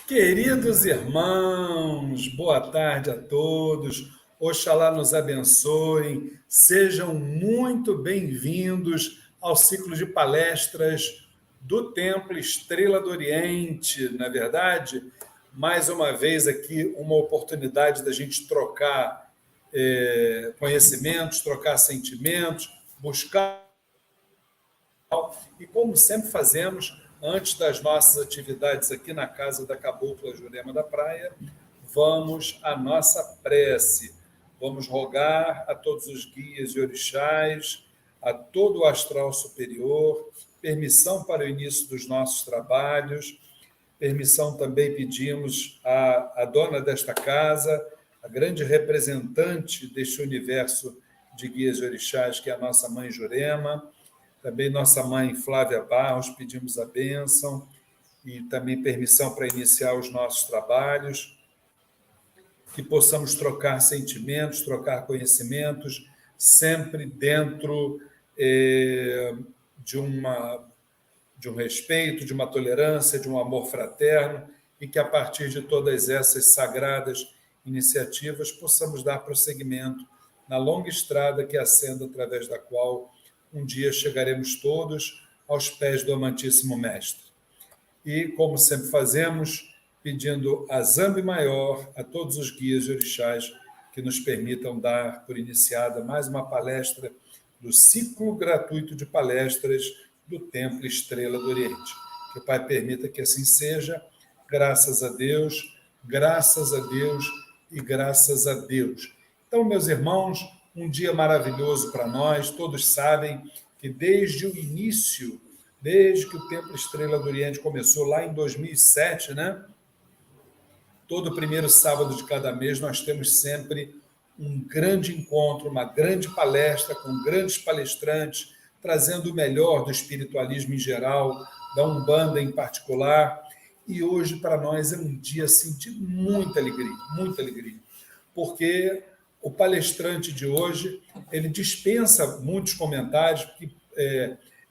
Queridos irmãos, boa tarde a todos. Oxalá nos abençoe. Sejam muito bem-vindos ao ciclo de palestras do Templo Estrela do Oriente. Na verdade, mais uma vez aqui uma oportunidade da gente trocar conhecimentos, trocar sentimentos, buscar e como sempre fazemos, antes das nossas atividades aqui na Casa da Cabocla Jurema da Praia, vamos à nossa prece. Vamos rogar a todos os guias e orixás, a todo o astral superior, permissão para o início dos nossos trabalhos, permissão também pedimos à dona desta casa, a grande representante deste universo de guias e orixás, que é a nossa mãe Jurema, também nossa mãe Flávia Barros, pedimos a bênção e também permissão para iniciar os nossos trabalhos, que possamos trocar sentimentos, trocar conhecimentos, sempre dentro de um respeito, de uma tolerância, de um amor fraterno, e que a partir de todas essas sagradas iniciativas possamos dar prosseguimento na longa estrada que ascenda através da qual um dia chegaremos todos aos pés do amantíssimo Mestre. E, como sempre fazemos, pedindo a Zambi Maior, a todos os guias e orixás que nos permitam dar por iniciada mais uma palestra do ciclo gratuito de palestras do Templo Estrela do Oriente. Que o Pai permita que assim seja, graças a Deus e graças a Deus. Então, meus irmãos, um dia maravilhoso para nós. Todos sabem que desde o início, desde que o Templo Estrela do Oriente começou lá em 2007, né? Todo primeiro sábado de cada mês nós temos sempre um grande encontro, uma grande palestra com grandes palestrantes, trazendo o melhor do espiritualismo em geral, da Umbanda em particular. E hoje, para nós, é um dia assim, de muita alegria, porque o palestrante de hoje, ele dispensa muitos comentários, porque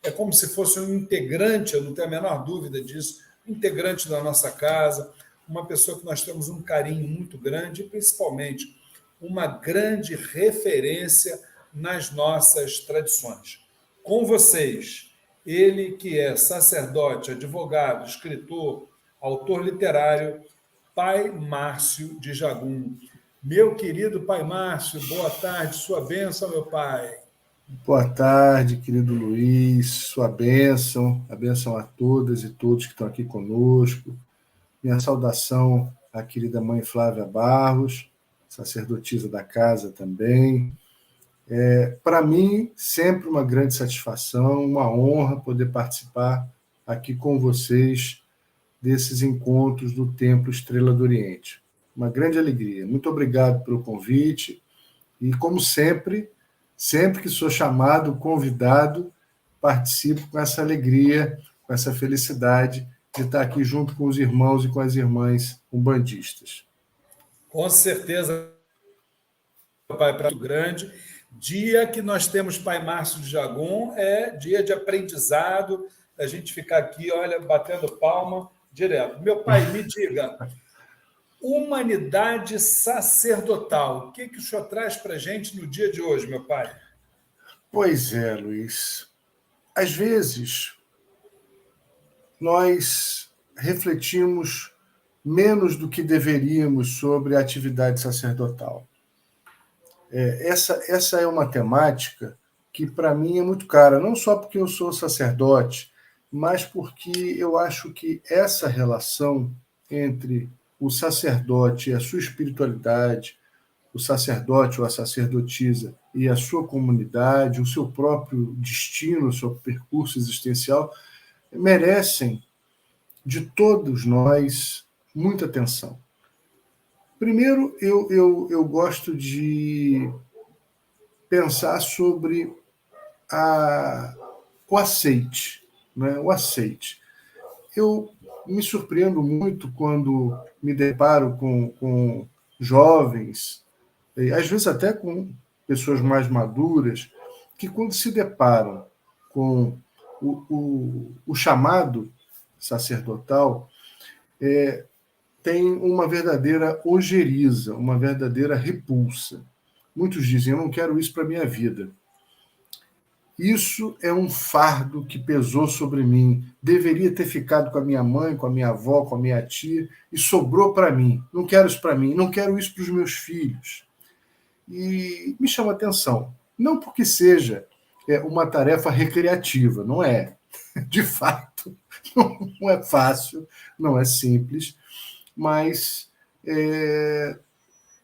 é como se fosse um integrante, eu não tenho a menor dúvida disso, integrante da nossa casa, uma pessoa que nós temos um carinho muito grande e, principalmente, uma grande referência nas nossas tradições. Com vocês, ele que é sacerdote, advogado, escritor, autor literário, Pai Márcio de Jagum. Meu querido Pai Márcio, boa tarde, sua bênção, meu pai. Boa tarde, querido Luiz, sua bênção, a bênção a todas e todos que estão aqui conosco. Minha saudação à querida mãe Flávia Barros, sacerdotisa da casa também. Para mim, sempre uma grande satisfação, uma honra poder participar aqui com vocês desses encontros do Templo Estrela do Oriente. Uma grande alegria. Muito obrigado pelo convite e, como sempre que sou chamado, convidado, participo com essa alegria, com essa felicidade de estar aqui junto com os irmãos e com as irmãs umbandistas. Com certeza, Pai, para o grande. Dia que nós temos Pai Márcio de Jagum é dia de aprendizado, a gente ficar aqui, olha, batendo palma direto. Meu pai, me diga, humanidade sacerdotal, o que o senhor traz para a gente no dia de hoje, meu pai? Pois é, Luiz. Às vezes, nós refletimos menos do que deveríamos sobre a atividade sacerdotal. Essa é uma temática que, para mim, é muito cara, não só porque eu sou sacerdote, mas porque eu acho que essa relação entre o sacerdote e a sua espiritualidade, o sacerdote ou a sacerdotisa e a sua comunidade, o seu próprio destino, o seu percurso existencial, merecem, de todos nós, muita atenção. Primeiro, eu gosto de pensar sobre o aceite. Né? O aceite. Eu me surpreendo muito quando me deparo com jovens, às vezes até com pessoas mais maduras, que quando se deparam com o chamado sacerdotal, tem uma verdadeira ojeriza, uma verdadeira repulsa. Muitos dizem, eu não quero isso para a minha vida. Isso é um fardo que pesou sobre mim. Deveria ter ficado com a minha mãe, com a minha avó, com a minha tia, e sobrou para mim. Não quero isso para mim, não quero isso para os meus filhos. E me chama a atenção. Não porque seja uma tarefa recreativa, não é. De fato, não é fácil, não é simples, mas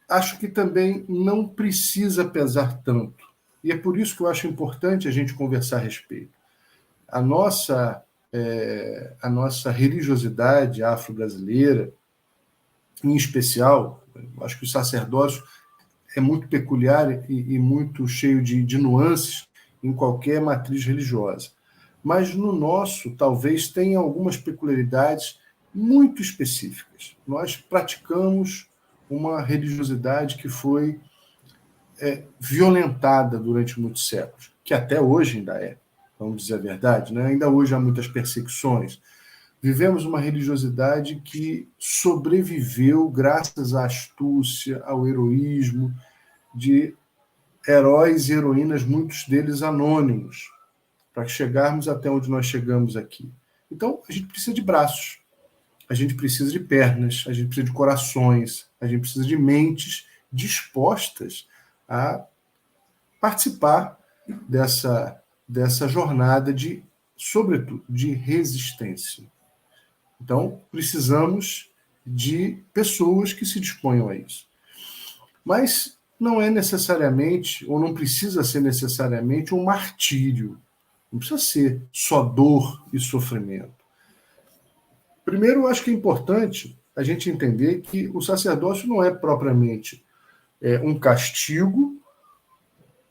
acho que também não precisa pesar tanto. E é por isso que eu acho importante a gente conversar a respeito. A nossa religiosidade afro-brasileira, em especial, acho que o sacerdócio é muito peculiar e muito cheio de nuances em qualquer matriz religiosa. Mas no nosso, talvez, tenha algumas peculiaridades muito específicas. Nós praticamos uma religiosidade que foi violentada durante muitos séculos, que até hoje ainda é, vamos dizer a verdade, né? Ainda hoje há muitas perseguições. Vivemos uma religiosidade que sobreviveu graças à astúcia, ao heroísmo de heróis e heroínas, muitos deles anônimos, para chegarmos até onde nós chegamos aqui. Então, a gente precisa de braços, a gente precisa de pernas, a gente precisa de corações, a gente precisa de mentes dispostas a participar dessa jornada de, sobretudo, de resistência. Então, precisamos de pessoas que se disponham a isso. Mas não é necessariamente, ou não precisa ser necessariamente, um martírio. Não precisa ser só dor e sofrimento. Primeiro, eu acho que é importante a gente entender que o sacerdócio não é propriamente um castigo,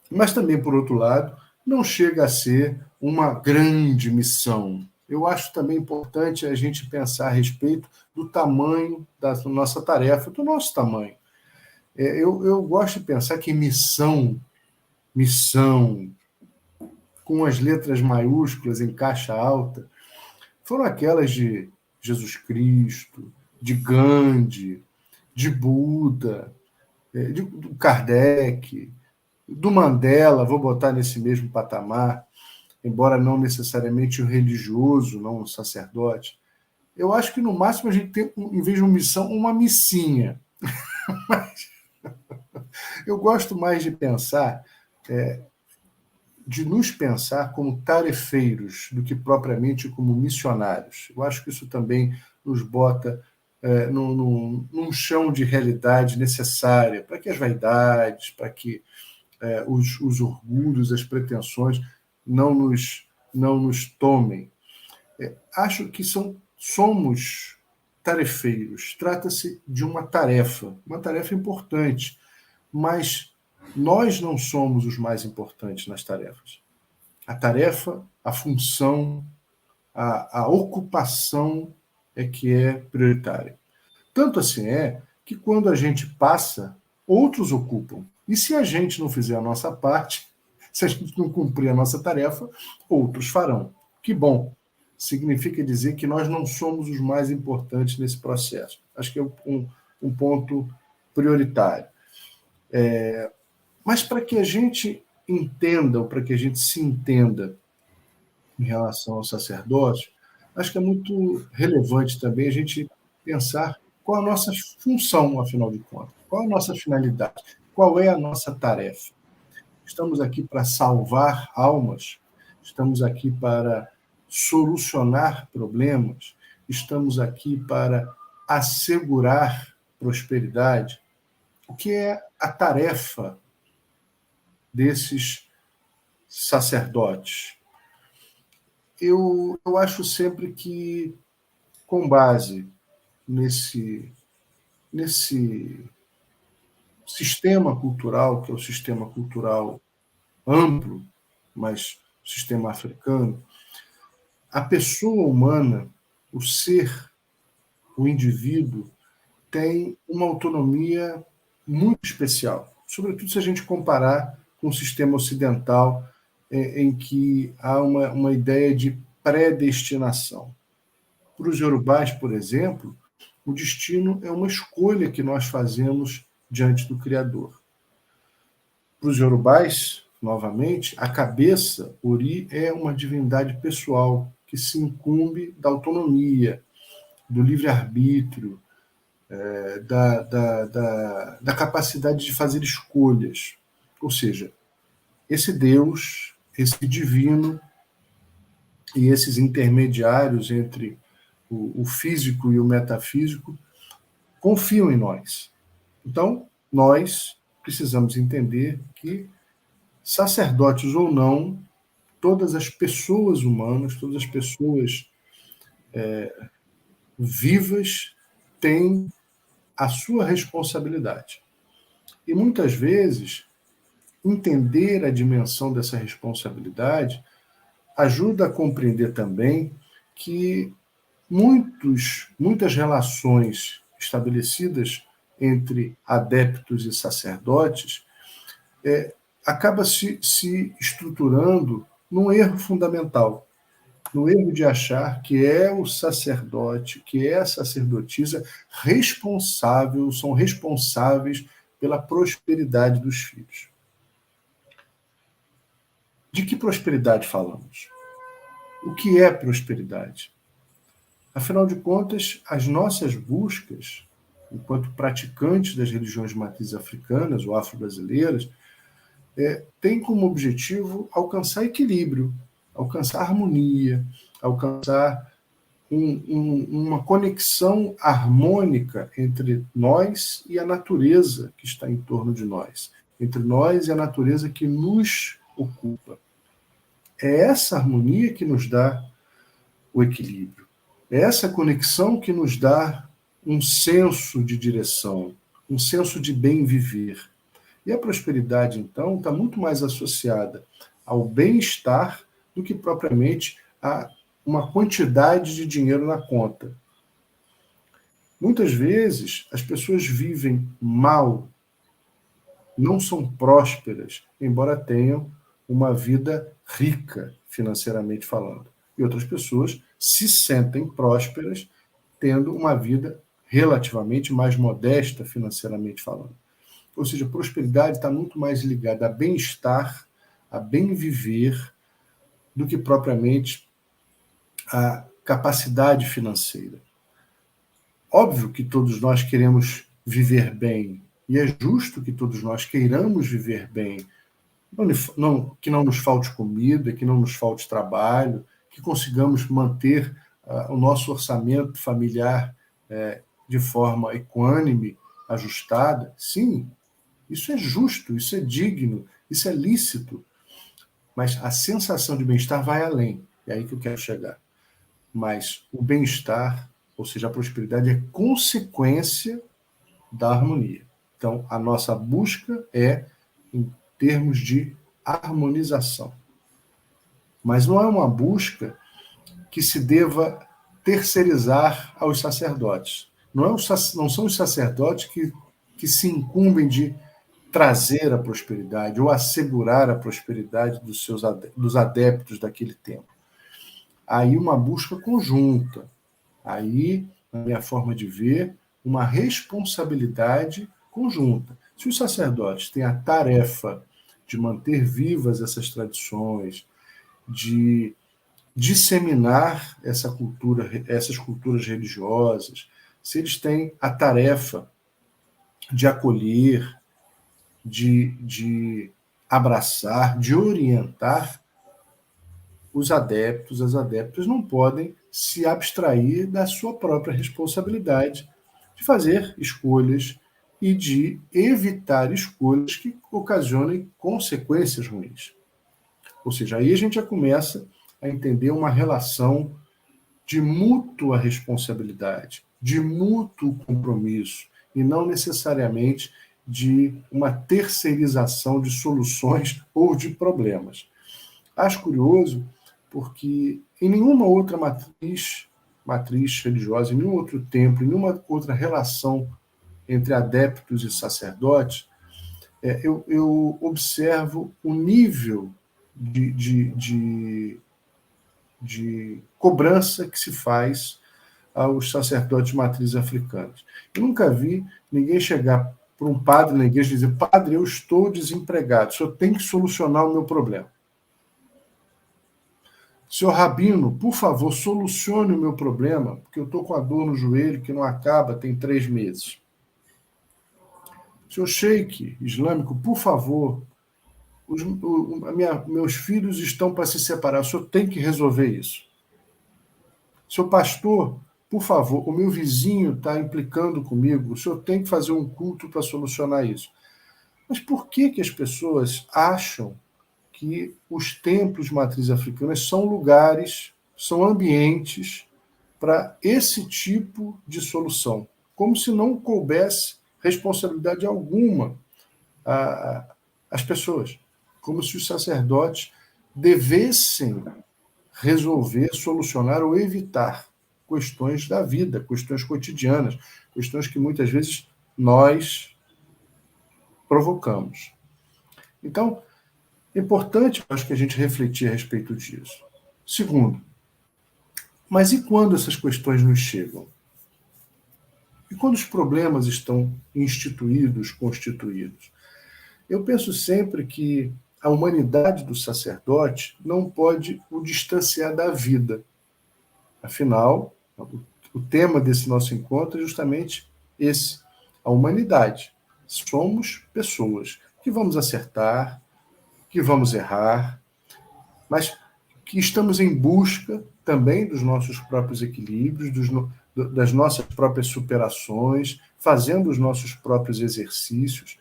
mas também, por outro lado, não chega a ser uma grande missão. Eu acho também importante a gente pensar a respeito do tamanho da nossa tarefa, do nosso tamanho. Eu gosto de pensar que missão, com as letras maiúsculas em caixa alta, foram aquelas de Jesus Cristo, de Gandhi, de Buda, do Kardec, do Mandela, vou botar nesse mesmo patamar, embora não necessariamente o religioso, não o sacerdote. Eu acho que, no máximo, a gente tem, em vez de uma missão, uma missinha. Mas eu gosto mais de pensar, de nos pensar como tarefeiros do que propriamente como missionários. Eu acho que isso também nos bota num chão de realidade necessária para que as vaidades, para que os orgulhos, as pretensões não nos tomem. Acho que somos tarefeiros. Trata-se de uma tarefa importante, mas nós não somos os mais importantes nas tarefas. A tarefa, a função, a ocupação é que é prioritária. Tanto assim é que quando a gente passa, outros ocupam. E se a gente não fizer a nossa parte, se a gente não cumprir a nossa tarefa, outros farão. Que bom! Significa dizer que nós não somos os mais importantes nesse processo. Acho que é um ponto prioritário. Mas para que a gente entenda, ou para que a gente se entenda em relação ao sacerdócio, acho que é muito relevante também a gente pensar qual a nossa função, afinal de contas, qual a nossa finalidade, qual é a nossa tarefa. Estamos aqui para salvar almas, estamos aqui para solucionar problemas, estamos aqui para assegurar prosperidade. O que é a tarefa desses sacerdotes? Eu acho sempre que, com base nesse sistema cultural, que é o sistema cultural amplo, mas sistema africano, a pessoa humana, o ser, o indivíduo, tem uma autonomia muito especial, sobretudo se a gente comparar com o sistema ocidental, em que há uma ideia de predestinação. Para os iorubás, por exemplo, O destino é uma escolha que nós fazemos diante do Criador. Para os iorubais, novamente, a cabeça, Ori, é uma divindade pessoal que se incumbe da autonomia, do livre-arbítrio, da capacidade de fazer escolhas. Ou seja, esse Deus, esse divino e esses intermediários entre o físico e o metafísico confiam em nós. Então, nós precisamos entender que, sacerdotes ou não, todas as pessoas humanas, todas as pessoas vivas têm a sua responsabilidade. E muitas vezes, entender a dimensão dessa responsabilidade ajuda a compreender também que muitas relações estabelecidas entre adeptos e sacerdotes acaba se estruturando num erro fundamental, no erro de achar que é o sacerdote, que é a sacerdotisa são responsáveis pela prosperidade dos filhos. De que prosperidade falamos? O que é prosperidade? Afinal de contas, as nossas buscas, enquanto praticantes das religiões de matrizes africanas ou afro-brasileiras, têm como objetivo alcançar equilíbrio, alcançar harmonia, alcançar uma conexão harmônica entre nós e a natureza que está em torno de nós, entre nós e a natureza que nos ocupa. É essa harmonia que nos dá o equilíbrio. É essa conexão que nos dá um senso de direção, um senso de bem viver. E a prosperidade, então, está muito mais associada ao bem-estar do que propriamente a uma quantidade de dinheiro na conta. Muitas vezes, as pessoas vivem mal, não são prósperas, embora tenham uma vida rica, financeiramente falando. E outras pessoas se sentem prósperas, tendo uma vida relativamente mais modesta, financeiramente falando. Ou seja, a prosperidade está muito mais ligada a bem-estar, a bem viver, do que propriamente a capacidade financeira. Óbvio que todos nós queremos viver bem, e é justo que todos nós queiramos viver bem, que não nos falte comida, que não nos falte trabalho, que consigamos manter o nosso orçamento familiar de forma equânime, ajustada. Sim, isso é justo, isso é digno, isso é lícito. Mas a sensação de bem-estar vai além. É aí que eu quero chegar. Mas o bem-estar, ou seja, a prosperidade, é consequência da harmonia. Então, a nossa busca é em termos de harmonização. Mas não é uma busca que se deva terceirizar aos sacerdotes. Não são os sacerdotes que se incumbem de trazer a prosperidade ou assegurar a prosperidade dos adeptos daquele tempo. Aí uma busca conjunta. Aí, na minha forma de ver, uma responsabilidade conjunta. Se os sacerdotes têm a tarefa de manter vivas essas tradições, de disseminar essas culturas religiosas, se eles têm a tarefa de acolher, de abraçar, de orientar, os adeptos, as adeptas não podem se abstrair da sua própria responsabilidade de fazer escolhas e de evitar escolhas que ocasionem consequências ruins. Ou seja, aí a gente já começa a entender uma relação de mútua responsabilidade, de mútuo compromisso, e não necessariamente de uma terceirização de soluções ou de problemas. Acho curioso porque em nenhuma outra matriz religiosa, em nenhum outro templo, em nenhuma outra relação entre adeptos e sacerdotes, eu observo o nível de cobrança que se faz aos sacerdotes de matriz africanas. Eu nunca vi ninguém chegar para um padre na igreja e dizer: padre, eu estou desempregado, o senhor tem que solucionar o meu problema. Senhor Rabino, por favor, solucione o meu problema, porque eu estou com a dor no joelho que não acaba, tem 3 meses. Senhor Sheik islâmico, por favor, meus filhos estão para se separar, o senhor tem que resolver isso. Senhor pastor, por favor, o meu vizinho está implicando comigo, o senhor tem que fazer um culto para solucionar isso. Mas por que as pessoas acham que os templos de matriz africana são lugares, são ambientes para esse tipo de solução? Como se não coubesse responsabilidade alguma às pessoas. Como se os sacerdotes devessem resolver, solucionar ou evitar questões da vida, questões cotidianas, questões que muitas vezes nós provocamos. Então, é importante, acho que a gente refletir a respeito disso. Segundo, mas e quando essas questões nos chegam? E quando os problemas estão instituídos, constituídos? Eu penso sempre que a humanidade do sacerdote não pode o distanciar da vida. Afinal, o tema desse nosso encontro é justamente esse, a humanidade. Somos pessoas que vamos acertar, que vamos errar, mas que estamos em busca também dos nossos próprios equilíbrios, das nossas próprias superações, fazendo os nossos próprios exercícios,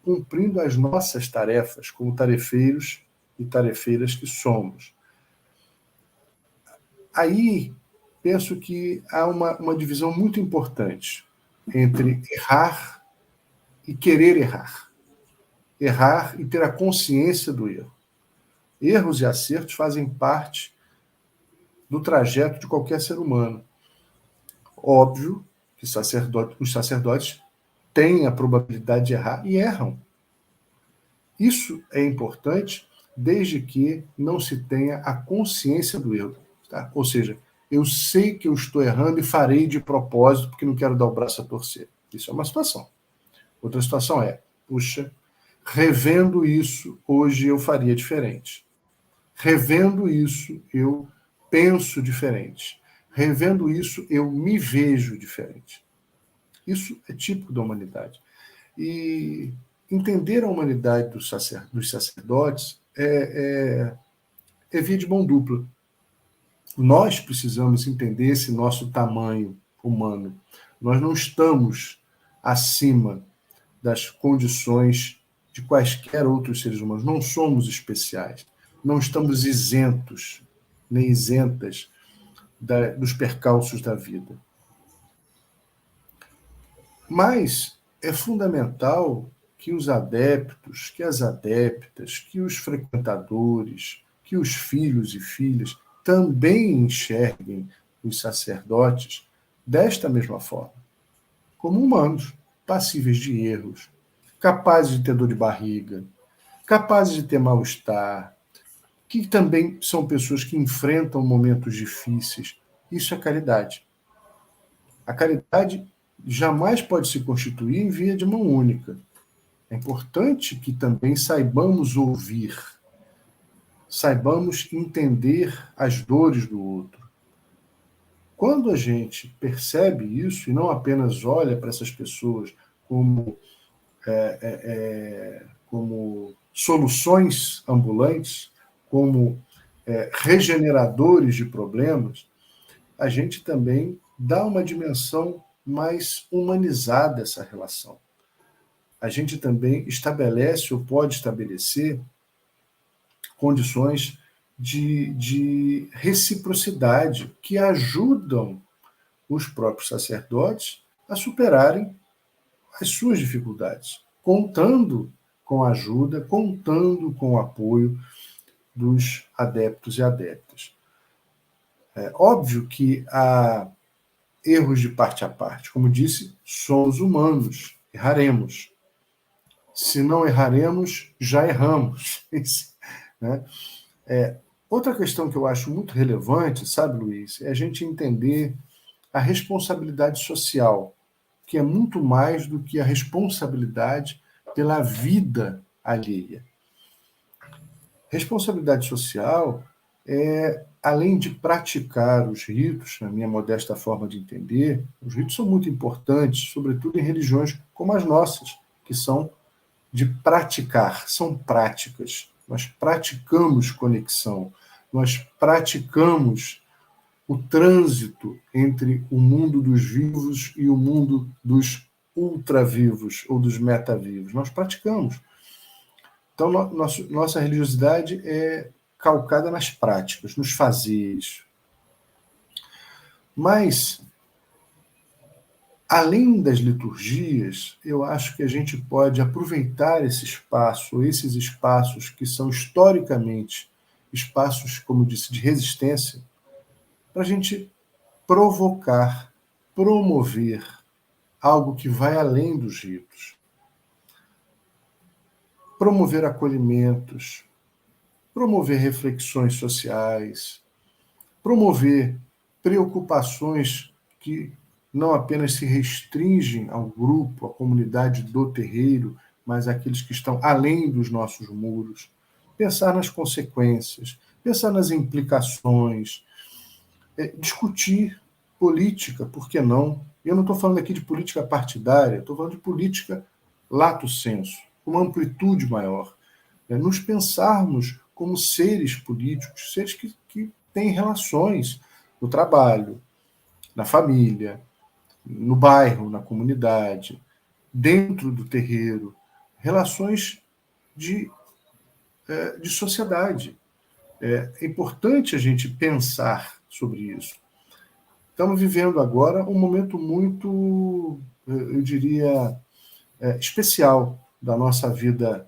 cumprindo as nossas tarefas como tarefeiros e tarefeiras que somos. Aí, penso que há uma divisão muito importante entre errar e querer errar. Errar e ter a consciência do erro. Erros e acertos fazem parte do trajeto de qualquer ser humano. Óbvio que os sacerdotes têm a probabilidade de errar e erram. Isso é importante desde que não se tenha a consciência do erro. Tá? Ou seja, eu sei que eu estou errando e farei de propósito porque não quero dar o braço a torcer. Isso é uma situação. Outra situação é, puxa, revendo isso, hoje eu faria diferente. Revendo isso, eu penso diferente. Revendo isso, eu me vejo diferente. Isso é típico da humanidade. E entender a humanidade dos sacerdotes é via de mão dupla. Nós precisamos entender esse nosso tamanho humano. Nós não estamos acima das condições de quaisquer outros seres humanos. Não somos especiais. Não estamos isentos, nem isentas dos percalços da vida. Mas é fundamental que os adeptos, que as adeptas, que os frequentadores, que os filhos e filhas também enxerguem os sacerdotes desta mesma forma, como humanos, passíveis de erros, capazes de ter dor de barriga, capazes de ter mal-estar, que também são pessoas que enfrentam momentos difíceis. Isso é caridade. A caridade jamais pode se constituir em via de mão única. É importante que também saibamos ouvir, saibamos entender as dores do outro. Quando a gente percebe isso e não apenas olha para essas pessoas como soluções ambulantes, como regeneradores de problemas, a gente também dá uma dimensão mais humanizada a essa relação. A gente também estabelece ou pode estabelecer condições de reciprocidade que ajudam os próprios sacerdotes a superarem as suas dificuldades, contando com a ajuda, contando com o apoio dos adeptos e adeptas. É óbvio que há erros de parte a parte. Como disse, somos humanos, erraremos. Se não erraremos, já erramos. Né? Outra questão que eu acho muito relevante, sabe, Luiz, é a gente entender a responsabilidade social, que é muito mais do que a responsabilidade pela vida alheia. Responsabilidade social é, além de praticar os ritos, na minha modesta forma de entender, os ritos são muito importantes, sobretudo em religiões como as nossas, que são de praticar, são práticas. Nós praticamos conexão, nós praticamos o trânsito entre o mundo dos vivos e o mundo dos ultravivos ou dos metavivos. Nós praticamos. Então, nossa religiosidade é calcada nas práticas, nos fazeres. Mas, além das liturgias, eu acho que a gente pode aproveitar esse espaço, esses espaços que são historicamente espaços, como eu disse, de resistência, para a gente provocar, promover algo que vai além dos ritos. Promover acolhimentos, promover reflexões sociais, promover preocupações que não apenas se restringem ao grupo, à comunidade do terreiro, mas àqueles que estão além dos nossos muros. Pensar nas consequências, pensar nas implicações, discutir política, por que não? Eu não estou falando aqui de política partidária, estou falando de política lato sensu, com uma amplitude maior. Nos pensarmos como seres políticos, seres que têm relações no trabalho, na família, no bairro, na comunidade, dentro do terreiro, relações de sociedade. É importante a gente pensar sobre isso. Estamos vivendo agora um momento muito, eu diria, especial da nossa vida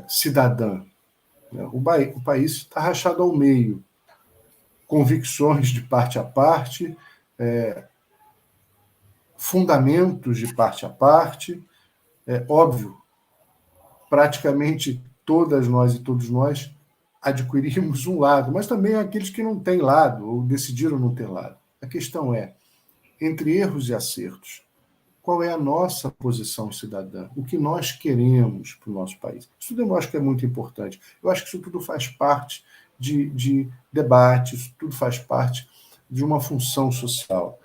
cidadã. O país está rachado ao meio, convicções de parte a parte, fundamentos de parte a parte. Óbvio, praticamente todas nós e todos nós adquirimos um lado, mas também aqueles que não têm lado ou decidiram não ter lado. A questão é, entre erros e acertos, qual é a nossa posição cidadã? O que nós queremos para o nosso país? Isso tudo eu acho que é muito importante. Eu acho que isso tudo faz parte de debate, isso tudo faz parte de uma função social.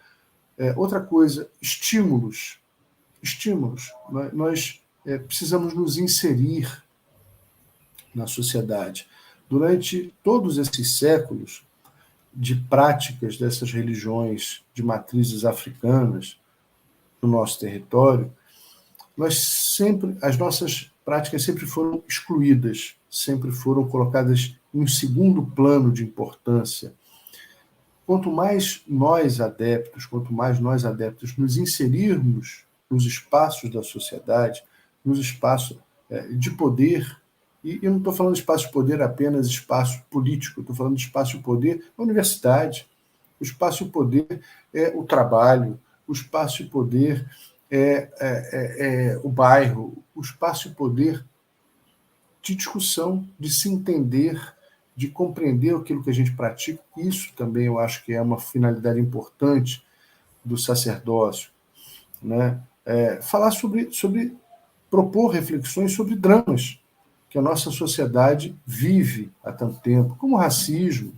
Outra coisa, estímulos. Estímulos. Nós precisamos nos inserir na sociedade. Durante todos esses séculos de práticas dessas religiões de matrizes africanas no nosso território, as nossas práticas sempre foram excluídas, sempre foram colocadas em um segundo plano de importância. Quanto mais nós adeptos nos inserirmos nos espaços da sociedade, nos espaços de poder, e eu não estou falando de espaço de poder apenas espaço político, estou falando de espaço de poder na universidade. O espaço de poder é o trabalho, o espaço de poder é o bairro, o espaço de poder de discussão, de se entender, de compreender aquilo que a gente pratica. Isso também eu acho que é uma finalidade importante do sacerdócio. Né? Falar sobre propor reflexões sobre dramas que a nossa sociedade vive há tanto tempo, como o racismo,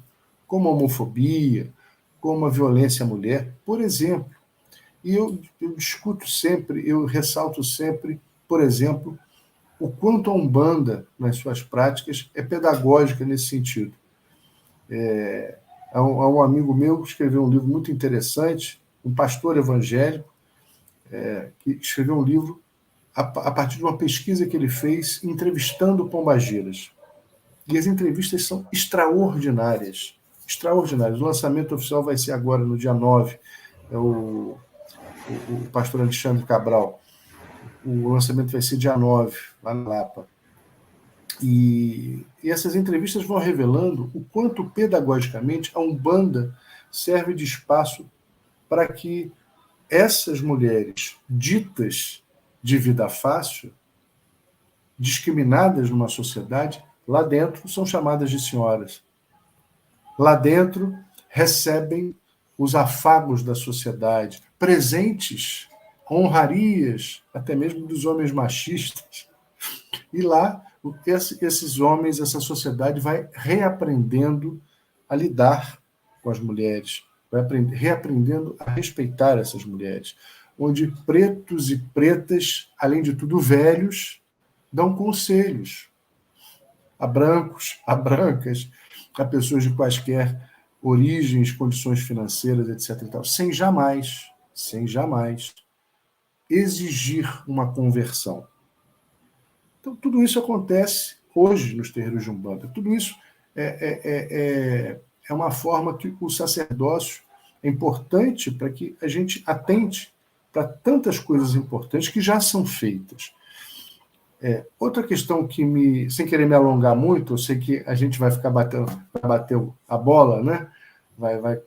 como a homofobia, como a violência à mulher, por exemplo. E eu discuto sempre, eu ressalto sempre, por exemplo, o quanto a Umbanda, nas suas práticas, é pedagógica nesse sentido. Há um amigo meu que escreveu um livro muito interessante, um pastor evangélico, que escreveu um livro a partir de uma pesquisa que ele fez entrevistando pombageiras. E as entrevistas são extraordinárias. Extraordinárias. O lançamento oficial vai ser agora, no dia 9. É o pastor Alexandre Cabral. O lançamento vai ser dia 9, lá na Lapa. E essas entrevistas vão revelando o quanto, pedagogicamente, a Umbanda serve de espaço para que essas mulheres ditas de vida fácil, discriminadas numa sociedade, lá dentro são chamadas de senhoras. Lá dentro recebem os afagos da sociedade, presentes, honrarias, até mesmo dos homens machistas. E lá, esses homens, essa sociedade vai reaprendendo a lidar com as mulheres, vai reaprendendo a respeitar essas mulheres, onde pretos e pretas, além de tudo velhos, dão conselhos a brancos, a brancas, a pessoas de quaisquer origens, condições financeiras, etc. E tal, sem jamais exigir uma conversão. Então, tudo isso acontece hoje nos terreiros de Umbanda. Tudo isso é uma forma que o sacerdócio é importante para que a gente atente para tantas coisas importantes que já são feitas. Outra questão que sem querer me alongar muito, eu sei que a gente vai ficar batendo a bola, né? Vai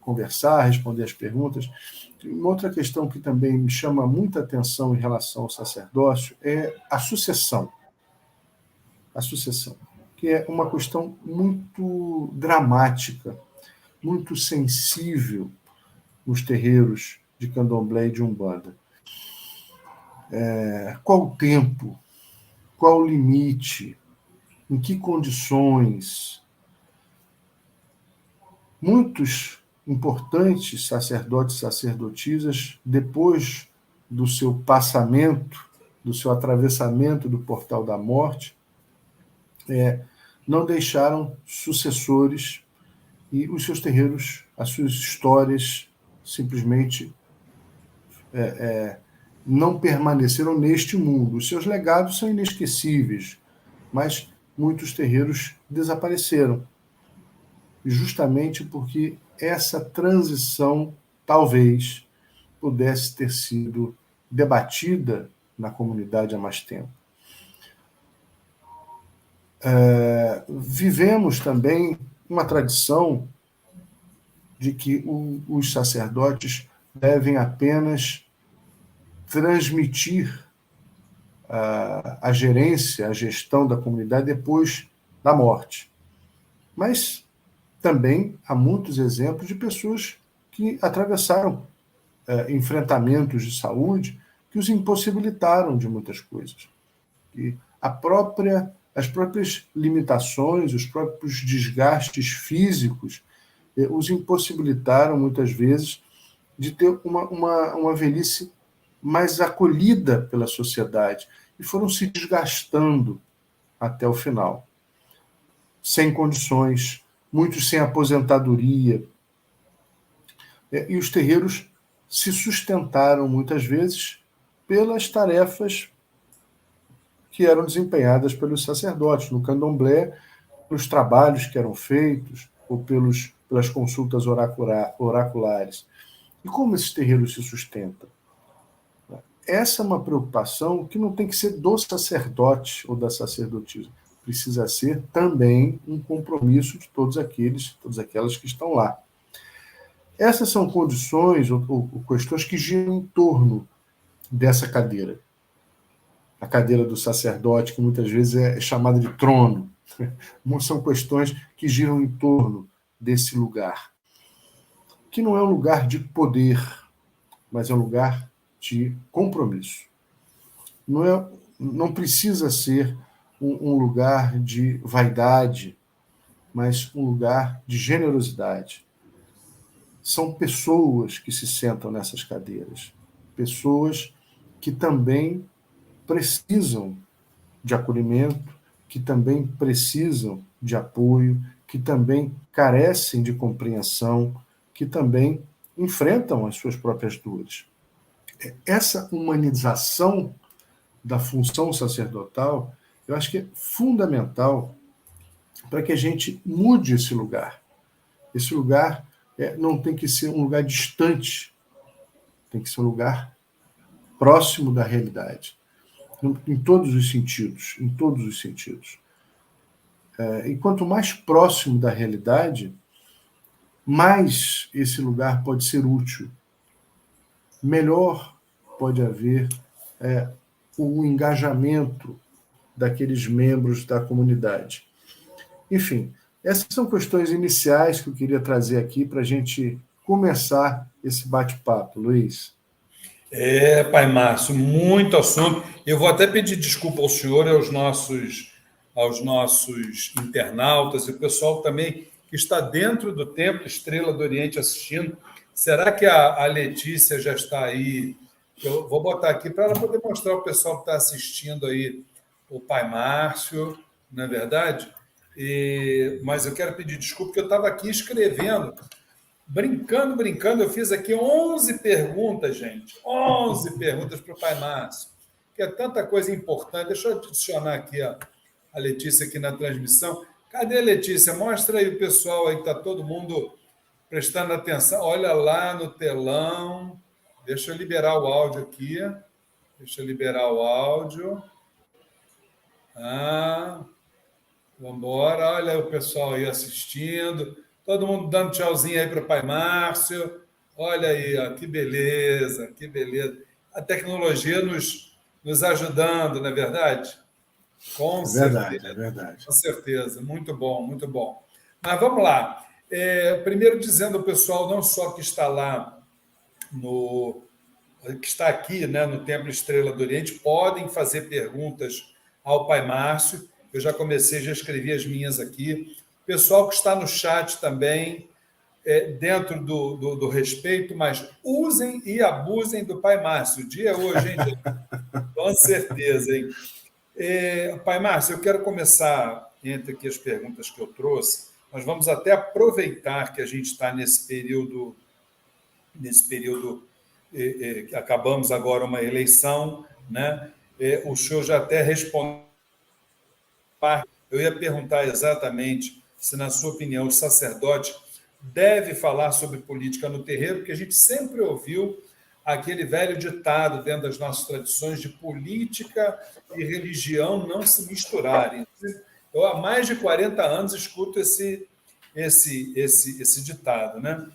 conversar, responder as perguntas. Uma outra questão que também me chama muita atenção em relação ao sacerdócio é a sucessão. A sucessão, que é uma questão muito dramática, muito sensível nos terreiros de Candomblé e de Umbanda. Qual o tempo? Qual o limite? Em que condições? Muitos importantes sacerdotes e sacerdotisas, depois do seu passamento, do seu atravessamento do portal da morte, não deixaram sucessores e os seus terreiros, as suas histórias, simplesmente não permaneceram neste mundo. Os seus legados são inesquecíveis, mas muitos terreiros desapareceram. Justamente porque essa transição talvez pudesse ter sido debatida na comunidade há mais tempo. Vivemos também uma tradição de que os sacerdotes devem apenas transmitir a gerência, a gestão da comunidade depois da morte. Mas também há muitos exemplos de pessoas que atravessaram enfrentamentos de saúde que os impossibilitaram de muitas coisas. E as próprias limitações, os próprios desgastes físicos os impossibilitaram, muitas vezes, de ter uma velhice mais acolhida pela sociedade e foram se desgastando até o final, sem condições, muitos sem aposentadoria. E os terreiros se sustentaram, muitas vezes, pelas tarefas que eram desempenhadas pelos sacerdotes, no candomblé, pelos trabalhos que eram feitos, ou pelas consultas oraculares. E como esses terreiros se sustentam? Essa é uma preocupação que não tem que ser do sacerdote ou da sacerdotisa. Precisa ser também um compromisso de todas aquelas que estão lá. Essas são condições ou questões que giram em torno dessa cadeira. A cadeira do sacerdote, que muitas vezes é chamada de trono. São questões que giram em torno desse lugar, que não é um lugar de poder, mas é um lugar de compromisso. Não precisa ser um lugar de vaidade, mas um lugar de generosidade. São pessoas que se sentam nessas cadeiras, pessoas que também precisam de acolhimento, que também precisam de apoio, que também carecem de compreensão, que também enfrentam as suas próprias dores. Essa humanização da função sacerdotal, eu acho que é fundamental para que a gente mude esse lugar. Esse lugar não tem que ser um lugar distante, tem que ser um lugar próximo da realidade, em todos os sentidos, em todos os sentidos. E quanto mais próximo da realidade, mais esse lugar pode ser útil, melhor pode haver o engajamento daqueles membros da comunidade. Enfim, Essas são questões iniciais que eu queria trazer aqui para a gente começar esse bate-papo, Luiz. Pai Márcio, muito assunto. Eu vou até pedir desculpa ao senhor e aos nossos internautas e o pessoal também que está dentro do Templo Estrela do Oriente assistindo. Será que a Letícia já está aí? Eu vou botar aqui para ela poder mostrar ao pessoal que está assistindo aí o Pai Márcio, não é verdade? Mas eu quero pedir desculpa porque eu estava aqui escrevendo. Brincando, eu fiz aqui 11 perguntas, gente. 11 perguntas para o Pai Márcio, que é tanta coisa importante. Deixa eu adicionar aqui a Letícia aqui na transmissão. Cadê a Letícia? Mostra aí o pessoal aí, que está todo mundo prestando atenção. Olha lá no telão. Deixa eu liberar o áudio aqui. Deixa eu liberar o áudio. Vamos embora. Olha o pessoal aí assistindo. Todo mundo dando tchauzinho aí para o Pai Márcio. Olha aí, ó, que beleza, que beleza. A tecnologia nos ajudando, não é verdade? Com certeza. É verdade. Com certeza. Muito bom, muito bom. Mas vamos lá. Primeiro dizendo ao pessoal, não só que está lá que está aqui, né, no Templo Estrela do Oriente, podem fazer perguntas ao Pai Márcio. Eu já comecei, já escrevi as minhas aqui. Pessoal que está no chat também, dentro do respeito, mas usem e abusem do Pai Márcio. O dia é hoje, hein, gente? Com certeza, hein? Pai Márcio, eu quero começar, entre aqui as perguntas que eu trouxe, nós vamos até aproveitar que a gente está nesse período que acabamos agora uma eleição, né? O senhor já até respondeu. Eu ia perguntar exatamente se, na sua opinião, o sacerdote deve falar sobre política no terreiro, porque a gente sempre ouviu aquele velho ditado dentro das nossas tradições de política e religião não se misturarem. Eu, há mais de 40 anos, escuto esse ditado, né?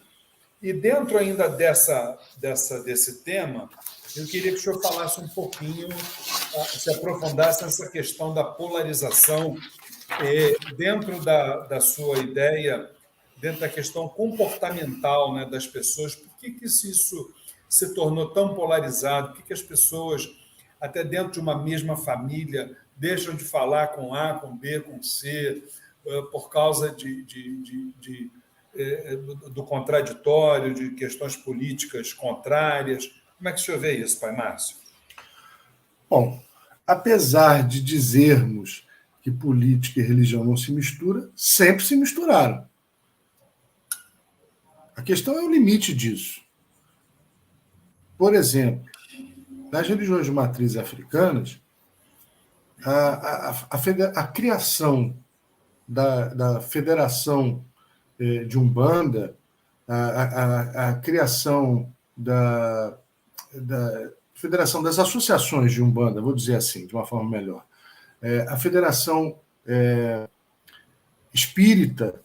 E dentro ainda desse tema, eu queria que o senhor falasse um pouquinho, se aprofundasse nessa questão da polarização, dentro da sua ideia, dentro da questão comportamental, né, das pessoas. Por que isso se tornou tão polarizado? Por que as pessoas, até dentro de uma mesma família, deixam de falar com A, com B, com C, por causa do contraditório, de questões políticas contrárias? Como é que o senhor vê isso, Pai Márcio? Bom, apesar de dizermos que política e religião não se misturam, sempre se misturaram. A questão é o limite disso. Por exemplo, nas religiões de matriz africanas, a criação da Federação de Umbanda, a criação da Federação das Associações de Umbanda, vou dizer assim, de uma forma melhor, a Federação Espírita,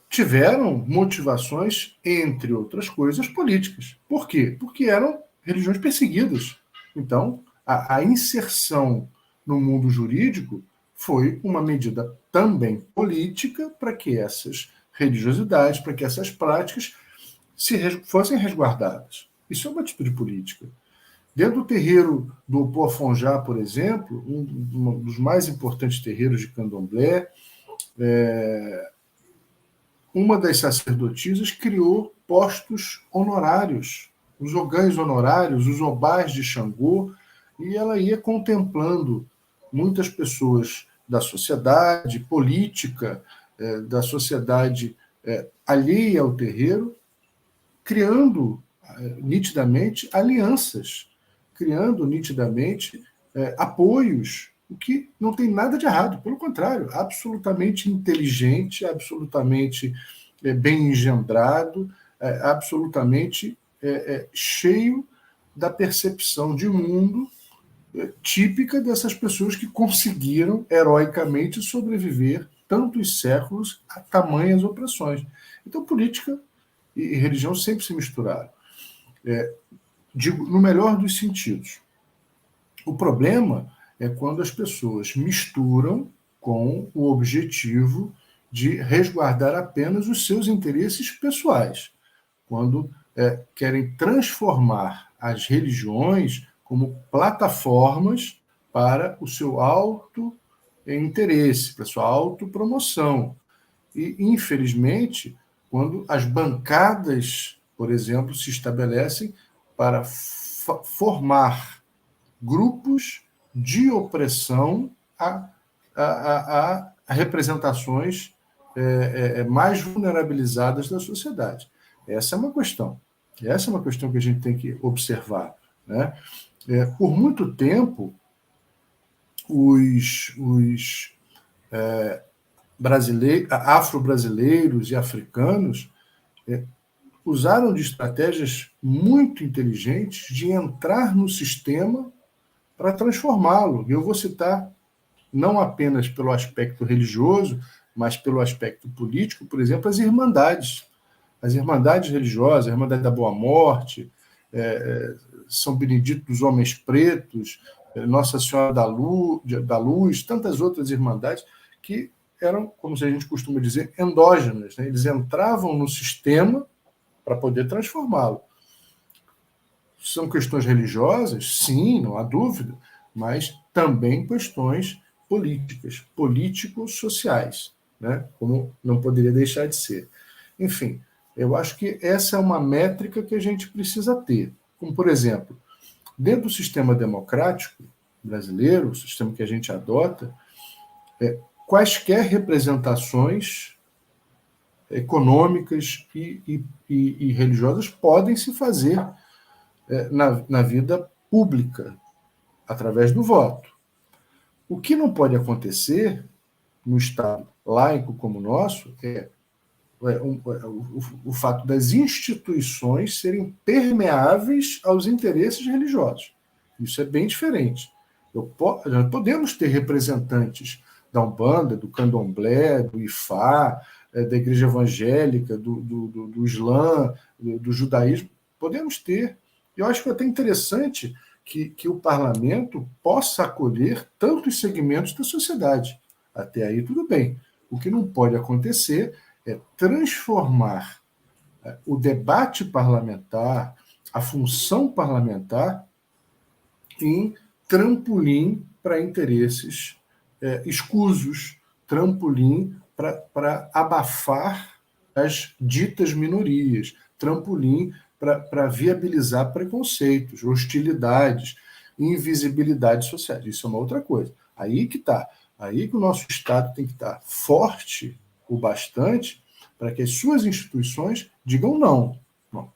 tiveram motivações, entre outras coisas, políticas. Por quê? Porque eram religiões perseguidas. Então, a inserção no mundo jurídico foi uma medida também política para que essas religiosidades, para que essas práticas fossem resguardadas. Isso é uma atitude política. Dentro do terreiro do Opô-Afonjá, por exemplo, um dos mais importantes terreiros de candomblé, uma das sacerdotisas criou postos honorários, os ogães honorários, os obás de Xangô, e ela ia contemplando muitas pessoas da sociedade política, da sociedade alheia ao terreiro, criando nitidamente alianças, criando nitidamente apoios, o que não tem nada de errado, pelo contrário, absolutamente inteligente, absolutamente bem engendrado, absolutamente cheio da percepção de mundo típica dessas pessoas que conseguiram heroicamente sobreviver tantos séculos a tamanhas opressões. Então, política e religião sempre se misturaram. Digo, no melhor dos sentidos. O problema é quando as pessoas misturam com o objetivo de resguardar apenas os seus interesses pessoais, quando querem transformar as religiões como plataformas para o seu auto-interesse, para a sua autopromoção. E, infelizmente, quando as bancadas, por exemplo, se estabelecem para formar grupos de opressão a representações mais vulnerabilizadas da sociedade. Essa é uma questão. Essa é uma questão que a gente tem que observar, né? Por muito tempo, os afro-brasileiros e africanos usaram de estratégias muito inteligentes de entrar no sistema para transformá-lo. Eu vou citar não apenas pelo aspecto religioso, mas pelo aspecto político, por exemplo, as irmandades religiosas, a Irmandade da Boa Morte, São Benedito dos Homens Pretos, Nossa Senhora da Luz, tantas outras irmandades que eram, como a gente costuma dizer, endógenas, né? Eles entravam no sistema para poder transformá-lo. São questões religiosas? Sim, não há dúvida, mas também questões políticas, político-sociais, né? Como não poderia deixar de ser. Enfim, eu acho que essa é uma métrica que a gente precisa ter. Como, por exemplo, dentro do sistema democrático brasileiro, o sistema que a gente adota, quaisquer representações econômicas e religiosas podem se fazer na vida pública, através do voto. O que não pode acontecer no Estado laico como o nosso o fato das instituições serem permeáveis aos interesses religiosos. Isso é bem diferente. Nós podemos ter representantes da Umbanda, do Candomblé, do Ifá, da Igreja Evangélica, do Islã, do Judaísmo. Podemos ter. Eu acho que é até interessante que o parlamento possa acolher tantos segmentos da sociedade. Até aí, tudo bem. O que não pode acontecer é transformar o debate parlamentar, a função parlamentar, em trampolim para interesses escusos, trampolim para abafar as ditas minorias, trampolim para viabilizar preconceitos, hostilidades, invisibilidades sociais. Isso é uma outra coisa. Aí que está. Aí que o nosso Estado tem que estar forte o bastante para que as suas instituições digam não.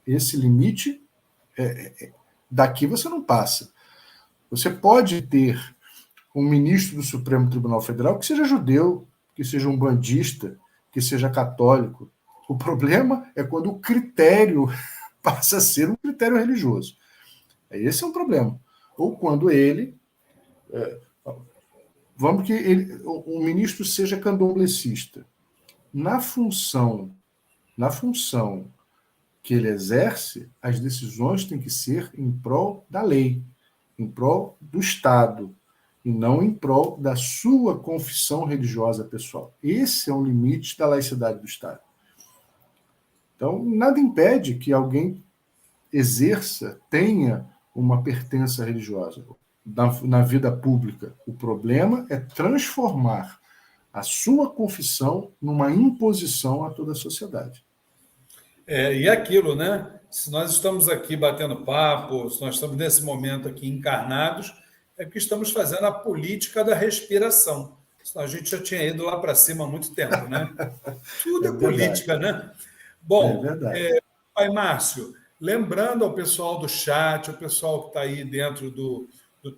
Esse limite, daqui você não passa. Você pode ter um ministro do Supremo Tribunal Federal que seja judeu, que seja um bandista, que seja católico. O problema é quando o critério passa a ser um critério religioso. Esse é um problema. Ou quando vamos que o ministro seja candomblessista. Na função que ele exerce, as decisões têm que ser em prol da lei, em prol do Estado, e não em prol da sua confissão religiosa pessoal. Esse é o limite da laicidade do Estado. Então, nada impede que alguém tenha uma pertença religiosa na vida pública. O problema é transformar a sua confissão numa imposição a toda a sociedade. E aquilo, né? Se nós estamos aqui batendo papo, se nós estamos nesse momento aqui encarnados, é que estamos fazendo a política da respiração. Senão a gente já tinha ido lá para cima há muito tempo, né? Tudo é política, né? Bom, Pai Márcio, lembrando ao pessoal do chat, ao pessoal que está aí dentro do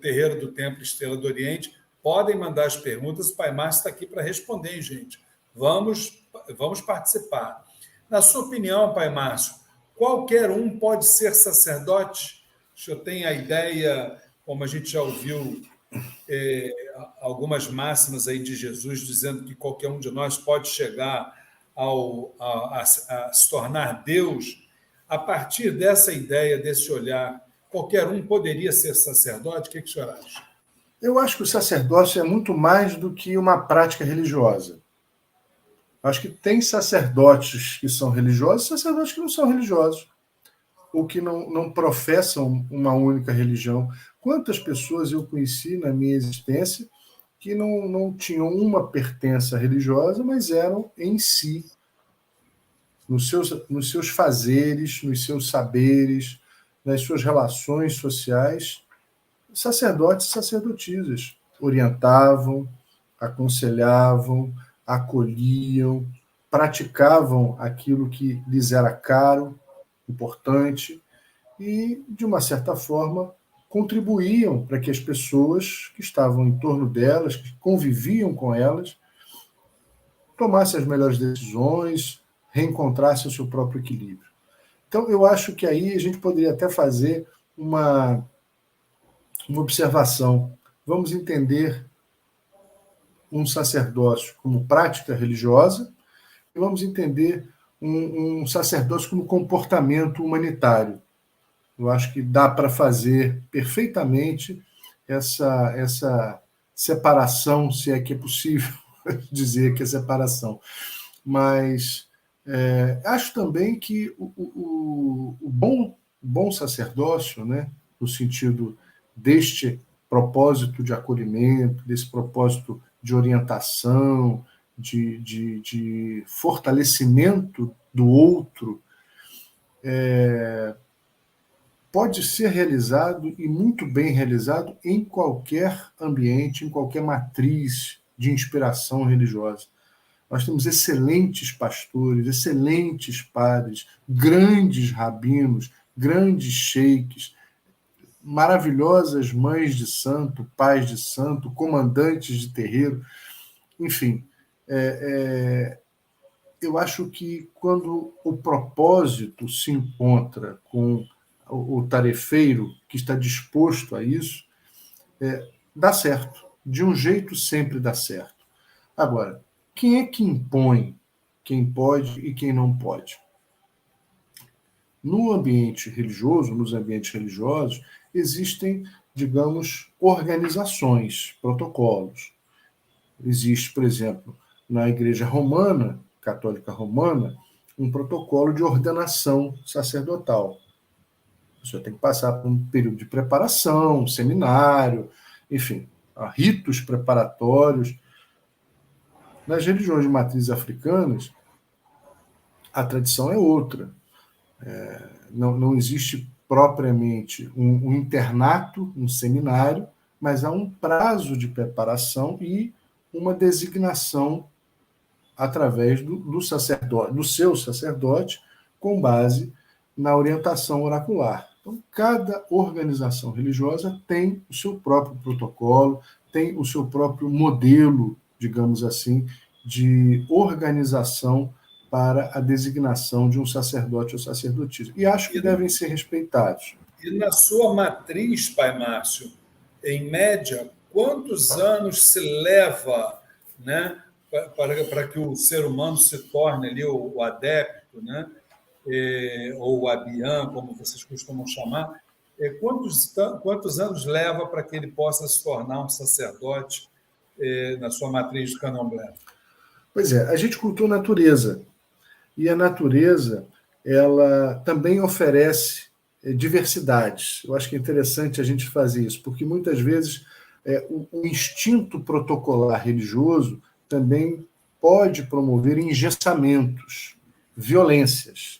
terreiro do Templo Estrela do Oriente, podem mandar as perguntas. O Pai Márcio está aqui para responder, hein, gente. Vamos participar. Na sua opinião, Pai Márcio, qualquer um pode ser sacerdote? O senhor tem a ideia, como a gente já ouviu, algumas máximas aí de Jesus dizendo que qualquer um de nós pode chegar a se tornar Deus. A partir dessa ideia, desse olhar, qualquer um poderia ser sacerdote? O que o senhor acha? Eu acho que o sacerdócio é muito mais do que uma prática religiosa. Acho que tem sacerdotes que são religiosos e sacerdotes que não são religiosos, ou que não professam uma única religião. Quantas pessoas eu conheci na minha existência que não tinham uma pertença religiosa, mas eram em si, nos seus fazeres, nos seus saberes, nas suas relações sociais, sacerdotes e sacerdotisas. Orientavam, aconselhavam, acolhiam, praticavam aquilo que lhes era caro, importante, e, de uma certa forma, contribuíam para que as pessoas que estavam em torno delas, que conviviam com elas, tomassem as melhores decisões, reencontrassem o seu próprio equilíbrio. Então, eu acho que aí a gente poderia até fazer uma observação. Vamos entender um sacerdócio como prática religiosa e vamos entender um sacerdócio como comportamento humanitário. Eu acho que dá para fazer perfeitamente essa separação, se é que é possível dizer que é separação. Mas acho também que o bom sacerdócio, né, no sentido deste propósito de acolhimento, desse propósito de orientação, de fortalecimento do outro, pode ser realizado e muito bem realizado em qualquer ambiente, em qualquer matriz de inspiração religiosa. Nós temos excelentes pastores, excelentes padres, grandes rabinos, grandes sheiks, maravilhosas mães de santo, pais de santo, comandantes de terreiro, enfim. Eu acho que quando o propósito se encontra com o tarefeiro que está disposto a isso, dá certo. De um jeito sempre dá certo. Agora, quem é que impõe quem pode e quem não pode? No ambiente religioso, nos ambientes religiosos, existem, digamos, organizações, protocolos. Existe, por exemplo, na Igreja Romana, Católica Romana, um protocolo de ordenação sacerdotal. A pessoa tem que passar por um período de preparação, um seminário, enfim, ritos preparatórios. Nas religiões de matriz africanas, a tradição é outra. Não existe propriamente um internato, um seminário, mas há um prazo de preparação e uma designação através do sacerdote, do seu sacerdote, com base na orientação oracular. Então, cada organização religiosa tem o seu próprio protocolo, tem o seu próprio modelo, digamos assim, de organização para a designação de um sacerdote ou sacerdotisa. E acho que devem ser respeitados. E na sua matriz, Pai Márcio, em média, quantos anos se leva, né, para que o ser humano se torne ali o adepto, né, ou o abiã, como vocês costumam chamar? Quantos anos leva para que ele possa se tornar um sacerdote na sua matriz do candomblé? Pois é, a gente cultua a natureza. E a natureza, ela também oferece diversidades. Eu acho que é interessante a gente fazer isso, porque muitas vezes o instinto protocolar religioso também pode promover engessamentos, violências,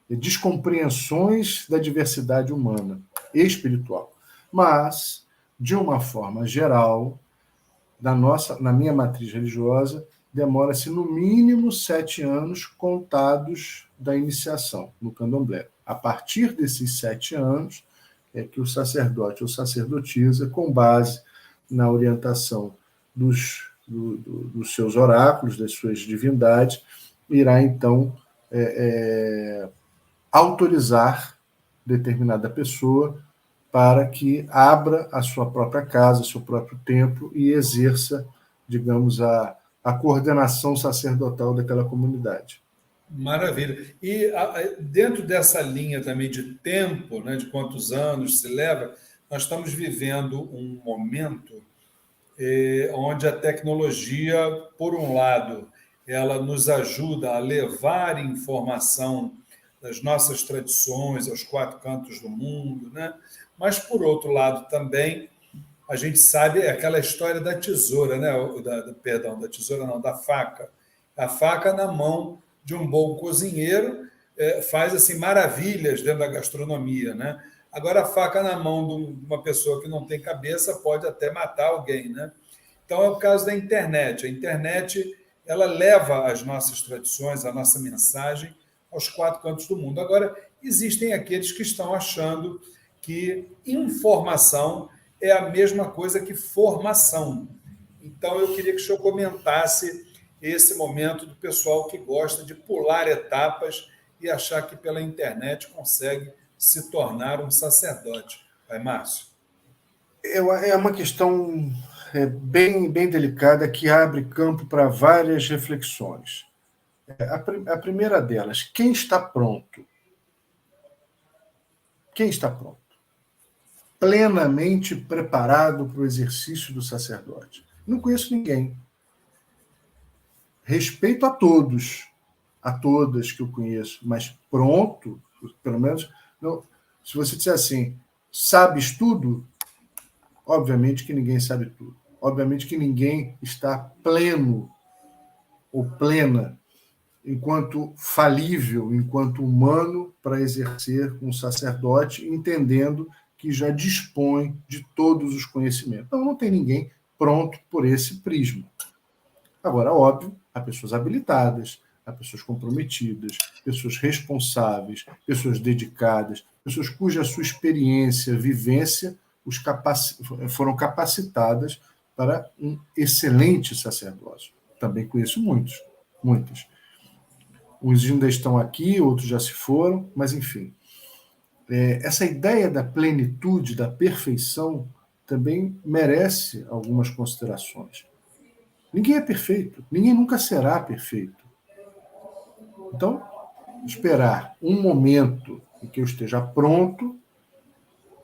descompreensões da diversidade humana e espiritual. Mas, de uma forma geral, na minha matriz religiosa, demora-se no mínimo 7 anos contados da iniciação no candomblé. A partir desses 7 anos é que o sacerdote ou sacerdotisa, com base na orientação dos seus oráculos, das suas divindades, irá então autorizar determinada pessoa para que abra a sua própria casa, seu próprio templo e exerça, digamos, a coordenação sacerdotal daquela comunidade. Maravilha. E dentro dessa linha também de tempo, né, de quantos anos se leva, nós estamos vivendo um momento onde a tecnologia, por um lado, ela nos ajuda a levar informação das nossas tradições aos quatro cantos do mundo, né? Mas, por outro lado, também a gente sabe aquela história da tesoura, né? Perdão, da tesoura não, da faca. A faca na mão de um bom cozinheiro faz assim maravilhas dentro da gastronomia, né? Agora, a faca na mão de uma pessoa que não tem cabeça pode até matar alguém, né? Então, é o caso da internet. A internet, ela leva as nossas tradições, a nossa mensagem aos quatro cantos do mundo. Agora, existem aqueles que estão achando que informação é a mesma coisa que formação. Então, eu queria que o senhor comentasse esse momento do pessoal que gosta de pular etapas e achar que pela internet consegue se tornar um sacerdote. Vai, Márcio. É uma questão bem delicada que abre campo para várias reflexões. A primeira delas, quem está pronto? Quem está pronto? Plenamente preparado para o exercício do sacerdote? Não conheço ninguém. Respeito a todos, a todas que eu conheço, mas pronto, pelo menos, não, se você disser assim, sabes tudo? Obviamente que ninguém sabe tudo. Obviamente que ninguém está pleno ou plena enquanto falível, enquanto humano, para exercer um sacerdote, entendendo que já dispõe de todos os conhecimentos. Então, não tem ninguém pronto por esse prisma. Agora, óbvio, há pessoas habilitadas, há pessoas comprometidas, pessoas responsáveis, pessoas dedicadas, pessoas cuja sua experiência, vivência, foram capacitadas para um excelente sacerdócio. Também conheço muitos. Uns ainda estão aqui, outros já se foram, mas enfim. Essa ideia da plenitude, da perfeição, também merece algumas considerações. Ninguém é perfeito, ninguém nunca será perfeito. Então, esperar um momento em que eu esteja pronto,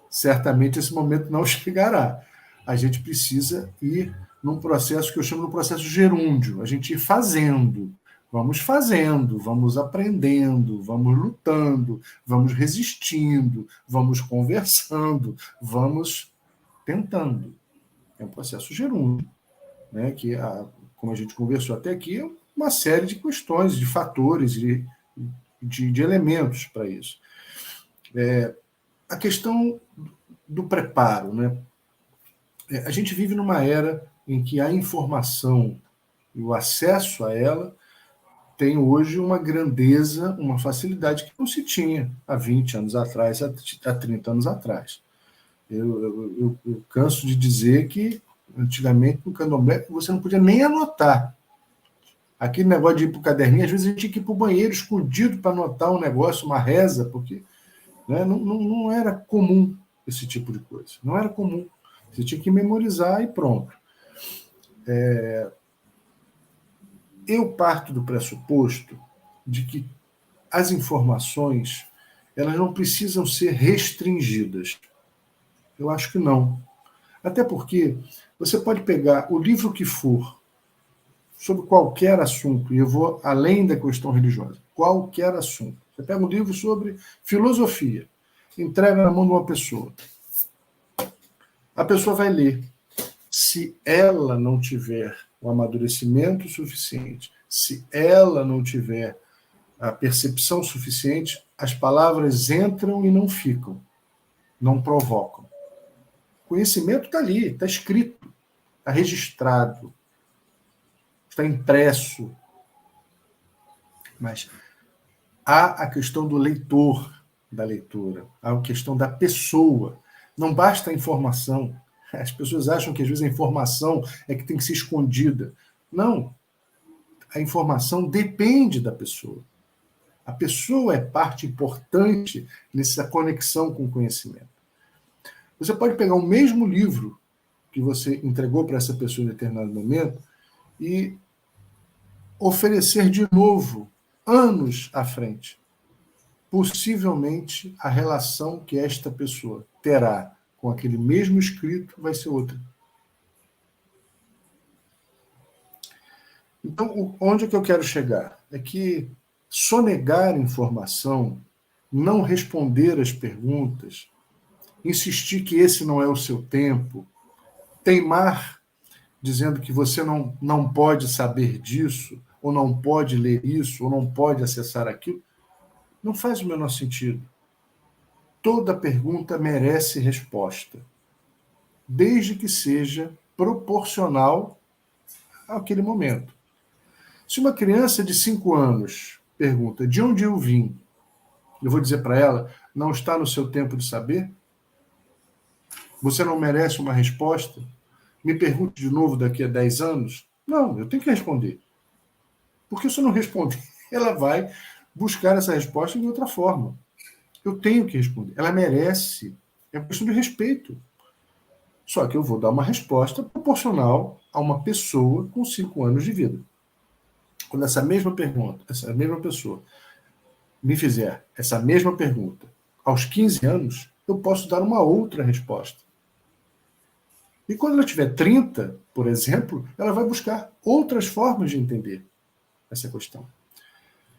certamente esse momento não chegará. A gente precisa ir num processo que eu chamo de processo gerúndio, a gente ir fazendo. Vamos fazendo, vamos aprendendo, vamos lutando, vamos resistindo, vamos conversando, vamos tentando. É um processo gerúndio, né? Que, como a gente conversou até aqui, é uma série de questões, de fatores, de elementos para isso. A questão do preparo, né? A gente vive numa era em que a informação e o acesso a ela tem hoje uma grandeza, uma facilidade que não se tinha há 20 anos atrás, há 30 anos atrás. Eu canso de dizer que, antigamente, no candomblé, você não podia nem anotar. Aquele negócio de ir para o caderninho, às vezes a gente tinha que ir para o banheiro escondido para anotar um negócio, uma reza, porque, né, não era comum esse tipo de coisa. Não era comum. Você tinha que memorizar e pronto. Eu parto do pressuposto de que as informações elas não precisam ser restringidas. Eu acho que não. Até porque você pode pegar o livro que for, sobre qualquer assunto, e eu vou além da questão religiosa, qualquer assunto. Você pega um livro sobre filosofia, entrega na mão de uma pessoa. A pessoa vai ler. Se ela não tiver o amadurecimento suficiente, se ela não tiver a percepção suficiente, as palavras entram e não ficam, não provocam. O conhecimento está ali, está escrito, está registrado, está impresso. Mas há a questão do leitor, da leitura, há a questão da pessoa. Não basta a informação. As pessoas acham que às vezes a informação é que tem que ser escondida. Não. A informação depende da pessoa. A pessoa é parte importante nessa conexão com o conhecimento. Você pode pegar o mesmo livro que você entregou para essa pessoa em determinado momento e oferecer de novo, anos à frente. Possivelmente, a relação que esta pessoa terá com aquele mesmo escrito vai ser outra. Então, onde é que eu quero chegar? É que sonegar informação, não responder às perguntas, insistir que esse não é o seu tempo, teimar dizendo que você não pode saber disso, ou não pode ler isso, ou não pode acessar aquilo, não faz o menor sentido. Toda pergunta merece resposta, desde que seja proporcional àquele momento. Se uma criança de 5 anos pergunta de onde eu vim, eu vou dizer para ela, não está no seu tempo de saber? Você não merece uma resposta? Me pergunte de novo daqui a 10 anos? Não, eu tenho que responder. Porque se eu não responder, ela vai buscar essa resposta de outra forma. Eu tenho que responder. Ela merece. É uma questão de respeito. Só que eu vou dar uma resposta proporcional a uma pessoa com 5 anos de vida. Quando essa mesma pergunta, essa mesma pessoa me fizer essa mesma pergunta aos 15 anos, eu posso dar uma outra resposta. E quando ela tiver 30, por exemplo, ela vai buscar outras formas de entender essa questão.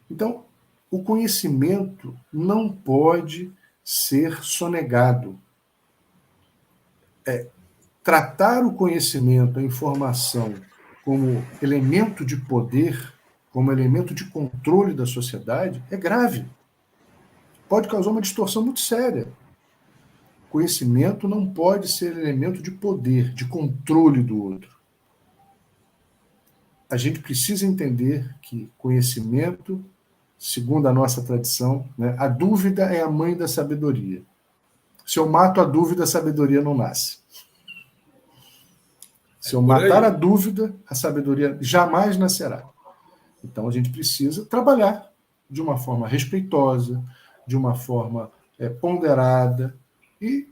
Então, o conhecimento não pode ser sonegado. Tratar o conhecimento, a informação, como elemento de poder, como elemento de controle da sociedade, é grave. Pode causar uma distorção muito séria. Conhecimento não pode ser elemento de poder, de controle do outro. A gente precisa entender que conhecimento, segundo a nossa tradição, né, a dúvida é a mãe da sabedoria. Se eu mato a dúvida, a sabedoria não nasce. Se eu matar a dúvida, a sabedoria jamais nascerá. Então a gente precisa trabalhar de uma forma respeitosa, de uma forma ponderada e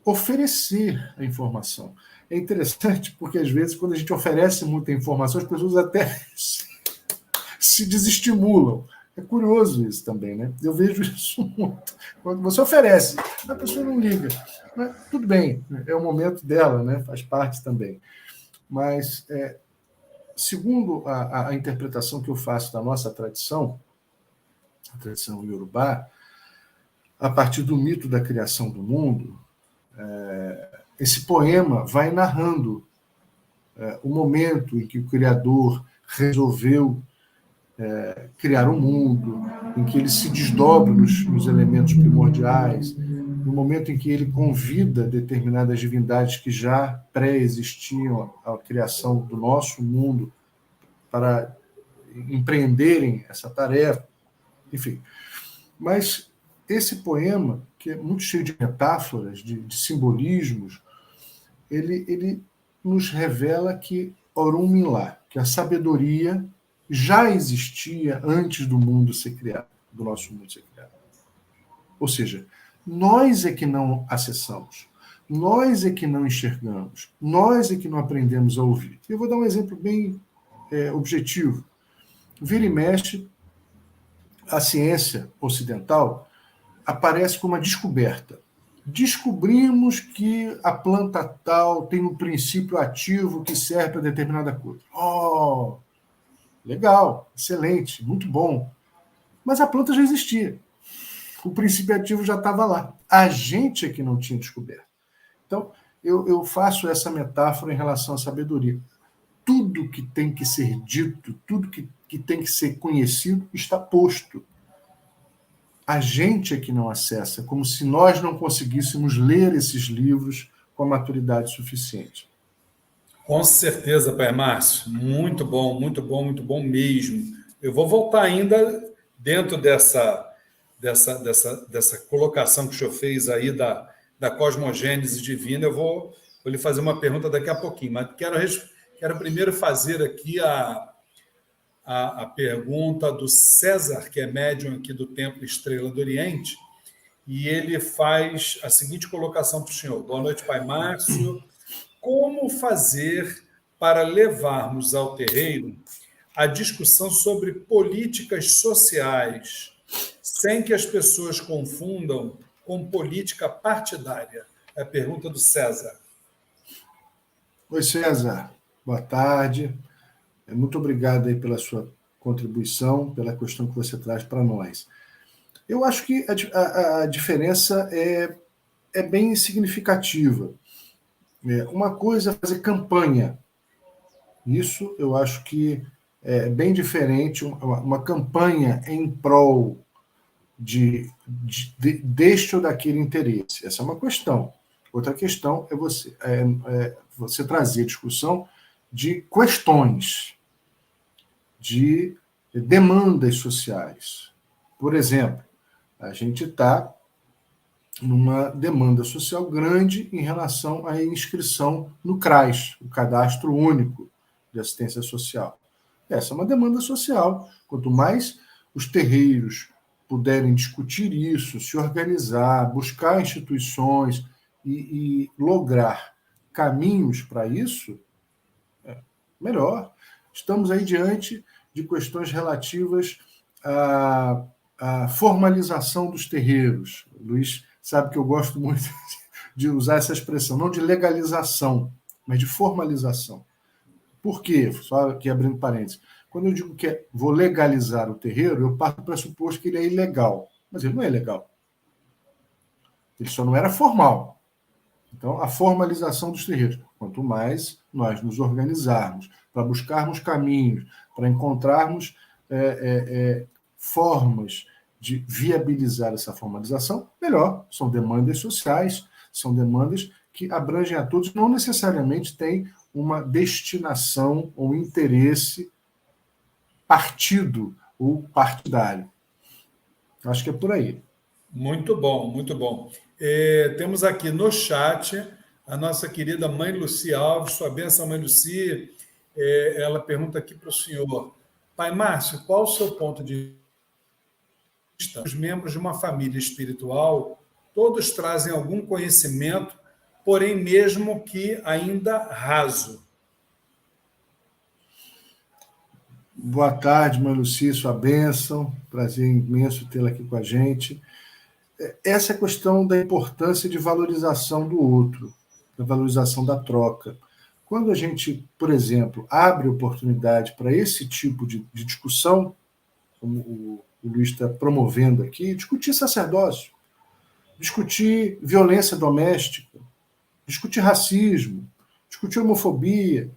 oferecer a informação. É interessante porque, às vezes, quando a gente oferece muita informação, as pessoas até se desestimulam. É curioso isso também, né? Eu vejo isso muito. Quando você oferece, a pessoa não liga. Mas, tudo bem, é o momento dela, né? Faz parte também. Mas, segundo a interpretação que eu faço da nossa tradição, a tradição iorubá, a partir do mito da criação do mundo, esse poema vai narrando o momento em que o Criador resolveu criar um mundo, em que ele se desdobra nos elementos primordiais, no momento em que ele convida determinadas divindades que já pré-existiam à criação do nosso mundo para empreenderem essa tarefa, enfim. Mas esse poema, que é muito cheio de metáforas, de simbolismos, ele nos revela que Orun Minlá, que a sabedoria já existia antes do mundo ser criado, do nosso mundo ser criado. Ou seja, nós é que não acessamos, nós é que não enxergamos, nós é que não aprendemos a ouvir. Eu vou dar um exemplo bem objetivo. Vira e mexe, a ciência ocidental aparece como uma descoberta. Descobrimos que a planta tal tem um princípio ativo que serve para determinada coisa. Oh, legal, excelente, muito bom. Mas a planta já existia. O princípio ativo já estava lá. A gente é que não tinha descoberto. Então, eu faço essa metáfora em relação à sabedoria. Tudo que tem que ser dito, tudo que tem que ser conhecido, está posto. A gente é que não acessa, como se nós não conseguíssemos ler esses livros com a maturidade suficiente. Com certeza, Pai Márcio. Muito bom, muito bom, muito bom mesmo. Eu vou voltar ainda dentro dessa colocação que o senhor fez aí da cosmogênese divina. Eu vou lhe fazer uma pergunta daqui a pouquinho, mas quero primeiro fazer aqui a pergunta do César, que é médium aqui do Templo Estrela do Oriente, e ele faz a seguinte colocação para o senhor. Boa noite, Pai Márcio. Como fazer para levarmos ao terreiro a discussão sobre políticas sociais, sem que as pessoas confundam com política partidária? É a pergunta do César. Oi, César. Boa tarde. Muito obrigado aí pela sua contribuição, pela questão que você traz para nós. Eu acho que a diferença é bem significativa. Uma coisa é fazer campanha. Isso eu acho que é bem diferente, uma campanha em prol deste ou daquele interesse. Essa é uma questão. Outra questão é você trazer discussão de questões, de demandas sociais. Por exemplo, a gente está numa demanda social grande em relação à inscrição no CRAS, o Cadastro Único de Assistência Social. Essa é uma demanda social. Quanto mais os terreiros puderem discutir isso, se organizar, buscar instituições e lograr caminhos para isso, melhor. Estamos aí diante de questões relativas à formalização dos terreiros. Luiz sabe que eu gosto muito de usar essa expressão, não de legalização, mas de formalização. Por quê? Só aqui abrindo parênteses. Quando eu digo que vou legalizar o terreiro, eu parto do pressuposto que ele é ilegal. Mas ele não é ilegal. Ele só não era formal. Então, a formalização dos terreiros. Quanto mais nós nos organizarmos para buscarmos caminhos, para encontrarmos formas de viabilizar essa formalização, melhor. São demandas sociais, são demandas que abrangem a todos, não necessariamente têm uma destinação ou interesse partido ou partidário. Acho que é por aí. Muito bom, muito bom. Temos aqui no chat a nossa querida mãe Luci Alves, sua bênção, mãe Luci. Ela pergunta aqui para o senhor: Pai Márcio, qual o seu ponto de vista? Os membros de uma família espiritual, todos trazem algum conhecimento, porém mesmo que ainda raso. Boa tarde, mãe Luci, sua bênção. Prazer imenso tê-la aqui com a gente. Essa é a questão da importância de valorização do outro, da valorização da troca. Quando a gente, por exemplo, abre oportunidade para esse tipo de discussão, como o Luiz está promovendo aqui, discutir sacerdócio, discutir violência doméstica, discutir racismo, discutir homofobia,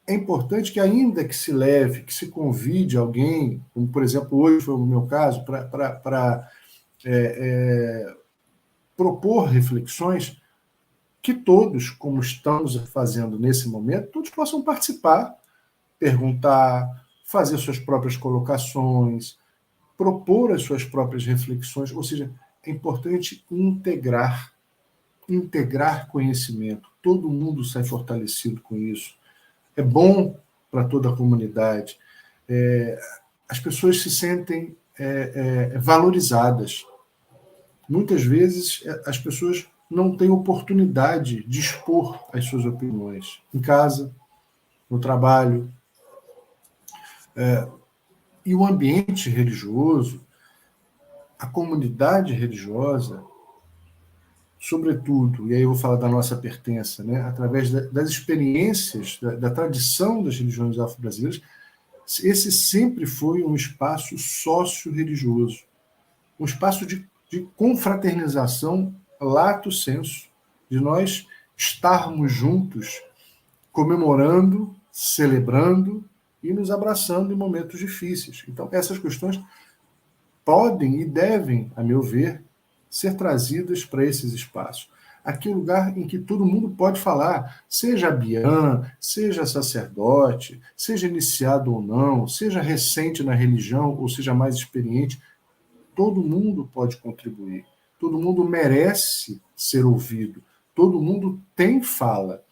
é importante que, ainda que se leve, que se convide alguém, como, por exemplo, hoje foi o meu caso, para propor reflexões, que todos, como estamos fazendo nesse momento, todos possam participar, perguntar, fazer suas próprias colocações, propor as suas próprias reflexões, ou seja, é importante integrar conhecimento. Todo mundo sai fortalecido com isso. É bom para toda a comunidade. As pessoas se sentem valorizadas. Muitas vezes as pessoas não têm oportunidade de expor as suas opiniões em casa, no trabalho. E o ambiente religioso, a comunidade religiosa, sobretudo, e aí eu vou falar da nossa pertença, né, através das experiências, da tradição das religiões afro-brasileiras, esse sempre foi um espaço sócio-religioso, um espaço de confraternização lato sensu, de nós estarmos juntos, comemorando, celebrando e nos abraçando em momentos difíceis. Então, essas questões podem e devem, a meu ver, ser trazidas para esses espaços. Aqui é um lugar em que todo mundo pode falar, seja bian, seja sacerdote, seja iniciado ou não, seja recente na religião ou seja mais experiente, todo mundo pode contribuir. Todo mundo merece ser ouvido. Todo mundo tem fala.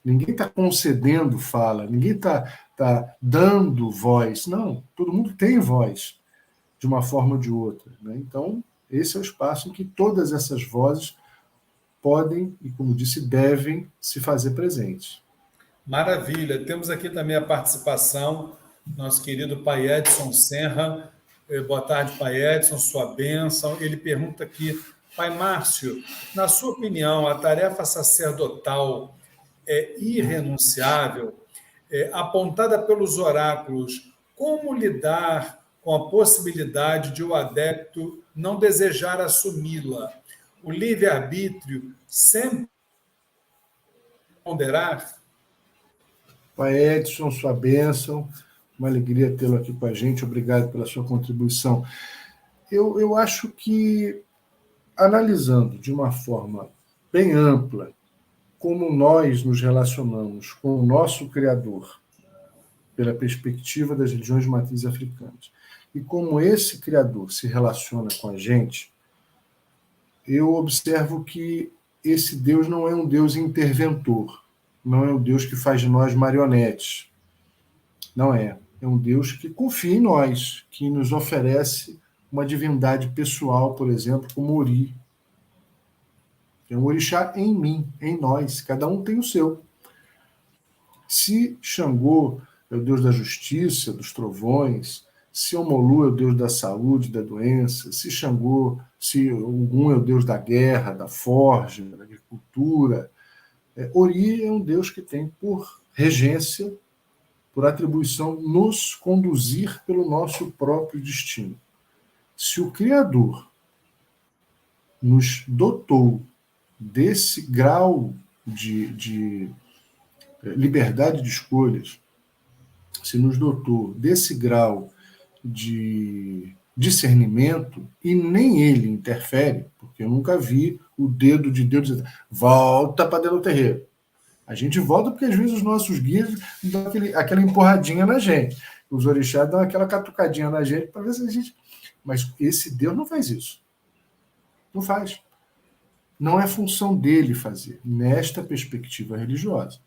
Ninguém está concedendo fala, ninguém está dando voz. Não, todo mundo tem voz, de uma forma ou de outra. Né? Então, esse é o espaço em que todas essas vozes podem e, como disse, devem se fazer presentes. Maravilha. Temos aqui também a participação do nosso querido Pai Edson Serra. Boa tarde, Pai Edson, sua bênção. Ele pergunta aqui: Pai Márcio, na sua opinião, a tarefa sacerdotal é irrenunciável? apontada pelos oráculos, como lidar com a possibilidade de o adepto não desejar assumi-la? O livre-arbítrio sempre ponderar? Pai Edson, sua bênção, uma alegria tê-lo aqui com a gente, obrigado pela sua contribuição. Eu acho que, analisando de uma forma bem ampla como nós nos relacionamos com o nosso Criador, pela perspectiva das religiões de matriz africanas, e como esse Criador se relaciona com a gente, eu observo que esse Deus não é um Deus interventor, não é um Deus que faz de nós marionetes. Não é. É um Deus que confia em nós, que nos oferece uma divindade pessoal, por exemplo, como Ori. É um orixá em mim, em nós. Cada um tem o seu. Se Xangô é o Deus da justiça, dos trovões, se Omolu é o Deus da saúde, da doença, se Ogum é o Deus da guerra, da forja, da agricultura, Ori é um Deus que tem por regência, por atribuição, nos conduzir pelo nosso próprio destino. Se o Criador nos dotou desse grau de liberdade de escolhas, se nos dotou desse grau de discernimento, e nem ele interfere, porque eu nunca vi o dedo de Deus dizer, volta para dentro do terreiro. A gente volta porque às vezes os nossos guias dão aquela empurradinha na gente. Os orixás dão aquela catucadinha na gente para ver se a gente... Mas esse Deus não faz isso. Não faz. Não é função dele fazer, nesta perspectiva religiosa.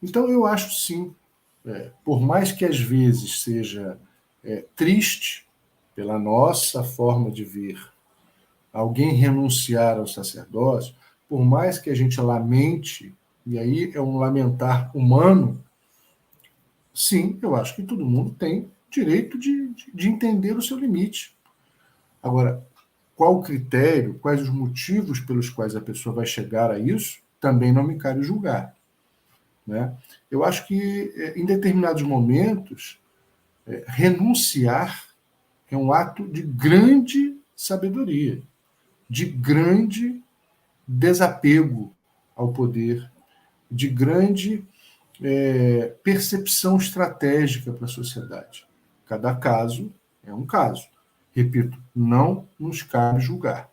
Então eu acho sim, por mais que às vezes seja triste pela nossa forma de ver alguém renunciar ao sacerdócio, por mais que a gente lamente, e aí é um lamentar humano, sim, eu acho que todo mundo tem direito de entender o seu limite. Agora, qual o critério, quais os motivos pelos quais a pessoa vai chegar a isso, também não me cabe julgar. Né? Eu acho que, em determinados momentos, renunciar é um ato de grande sabedoria, de grande desapego ao poder, de grande percepção estratégica para a sociedade. Cada caso é um caso. Repito, não nos cabe julgar.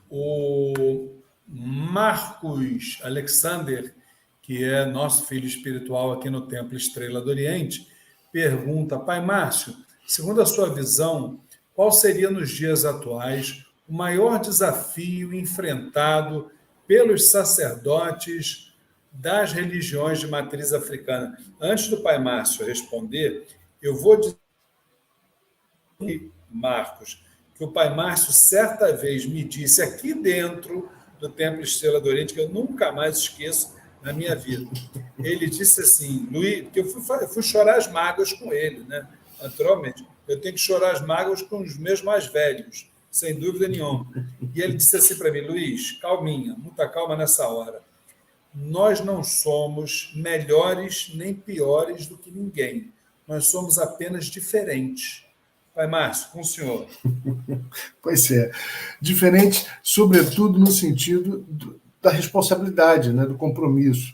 O Marcos Alexander, que é nosso filho espiritual aqui no Templo Estrela do Oriente, pergunta: Pai Márcio, segundo a sua visão, qual seria nos dias atuais o maior desafio enfrentado pelos sacerdotes das religiões de matriz africana? Antes do Pai Márcio responder, eu vou dizer, Marcos, que o Pai Márcio certa vez me disse aqui dentro do Templo Estrela do Oriente, que eu nunca mais esqueço na minha vida. Ele disse assim, Luiz, que eu fui chorar as mágoas com ele, né? Naturalmente. Eu tenho que chorar as mágoas com os meus mais velhos, sem dúvida nenhuma. E ele disse assim para mim, Luiz, calminha, muita calma nessa hora. Nós não somos melhores nem piores do que ninguém. Nós somos apenas diferentes. Pai Márcio, com o senhor. Pois é. Diferente, sobretudo no sentido da responsabilidade, né, do compromisso.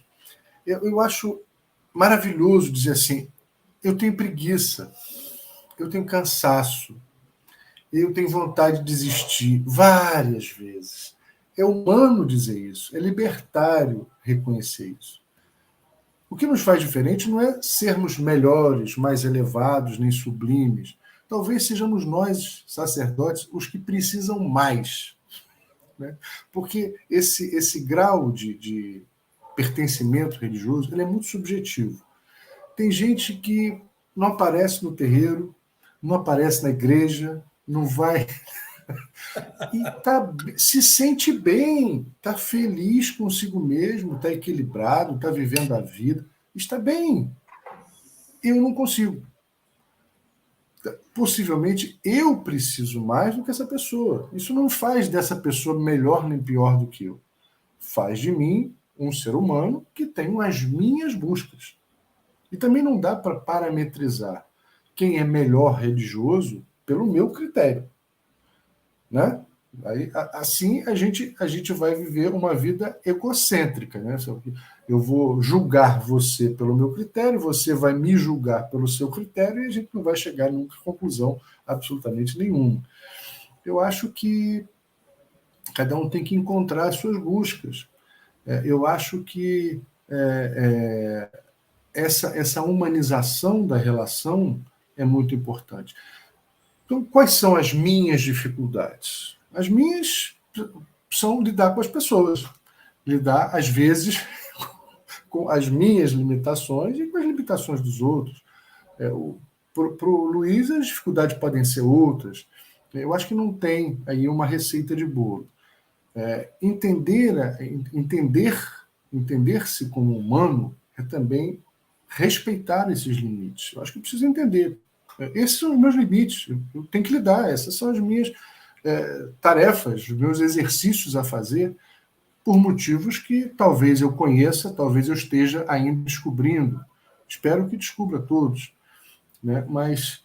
Eu acho maravilhoso dizer assim, eu tenho preguiça, eu tenho cansaço, eu tenho vontade de desistir várias vezes. É humano dizer isso, é libertário reconhecer isso. O que nos faz diferente não é sermos melhores, mais elevados, nem sublimes. Talvez sejamos nós, sacerdotes, os que precisam mais. Né? Porque esse grau de pertencimento religioso ele é muito subjetivo. Tem gente que não aparece no terreiro, não aparece na igreja, não vai... e se sente bem, está feliz consigo mesmo, está equilibrado, está vivendo a vida, está bem. Eu não consigo. Possivelmente eu preciso mais do que essa pessoa. Isso não faz dessa pessoa melhor nem pior do que eu. Faz de mim um ser humano que tem as minhas buscas. E também não dá para parametrizar quem é melhor religioso pelo meu critério, né? Aí, assim a gente vai viver uma vida egocêntrica, né? Eu vou julgar você pelo meu critério, você vai me julgar pelo seu critério e a gente não vai chegar a nunca conclusão absolutamente nenhuma. Eu acho que cada um tem que encontrar as suas buscas. Eu acho que essa humanização da relação é muito importante. Então, quais são as minhas dificuldades? As minhas são lidar com as pessoas, lidar, às vezes, com as minhas limitações e com as limitações dos outros. Para o Luiz, as dificuldades podem ser outras. Eu acho que não tem aí uma receita de bolo. Entender-se como humano é também respeitar esses limites. Eu acho que eu preciso entender. Esses são os meus limites. Eu tenho que lidar. Essas são as minhas tarefas, os meus exercícios a fazer, por motivos que talvez eu conheça, talvez eu esteja ainda descobrindo. Espero que descubra todos. Né? Mas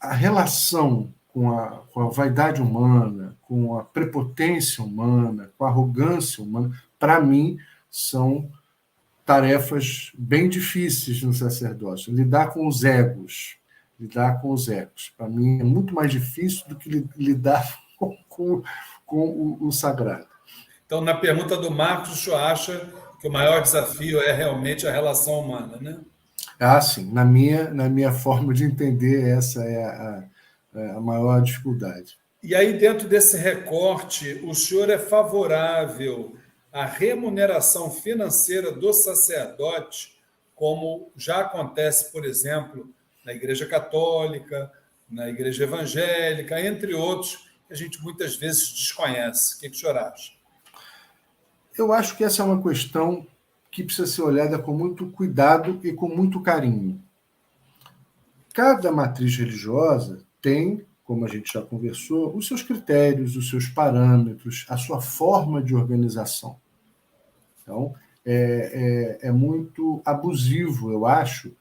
a relação com a vaidade humana, com a prepotência humana, com a arrogância humana, para mim, são tarefas bem difíceis no sacerdócio. Lidar com os egos. Para mim, é muito mais difícil do que lidar com o sagrado. Então, na pergunta do Marcos, o senhor acha que o maior desafio é realmente a relação humana, né? Sim. Na minha forma de entender, essa é a maior dificuldade. E aí, dentro desse recorte, o senhor é favorável à remuneração financeira do sacerdote, como já acontece, por exemplo, na Igreja Católica, na Igreja Evangélica, entre outros, que a gente muitas vezes desconhece. O que o senhor acha? Eu acho que essa é uma questão que precisa ser olhada com muito cuidado e com muito carinho. Cada matriz religiosa tem, como a gente já conversou, os seus critérios, os seus parâmetros, a sua forma de organização. Então, é muito abusivo, eu acho,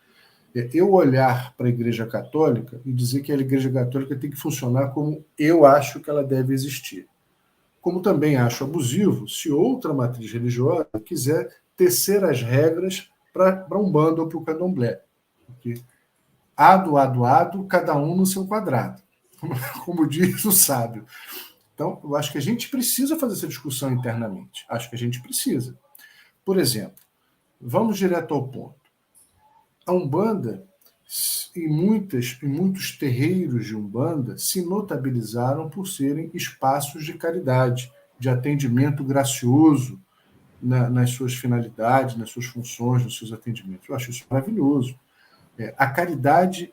eu olhar para a Igreja Católica e dizer que a Igreja Católica tem que funcionar como eu acho que ela deve existir. Como também acho abusivo se outra matriz religiosa quiser tecer as regras para a Umbanda ou para o Candomblé. Porque ado, cada um no seu quadrado, como diz o sábio. Então, eu acho que a gente precisa fazer essa discussão internamente. Acho que a gente precisa. Por exemplo, vamos direto ao ponto. A Umbanda, em muitos terreiros de Umbanda, se notabilizaram por serem espaços de caridade, de atendimento gracioso nas suas finalidades, nas suas funções, nos seus atendimentos. Eu acho isso maravilhoso. A caridade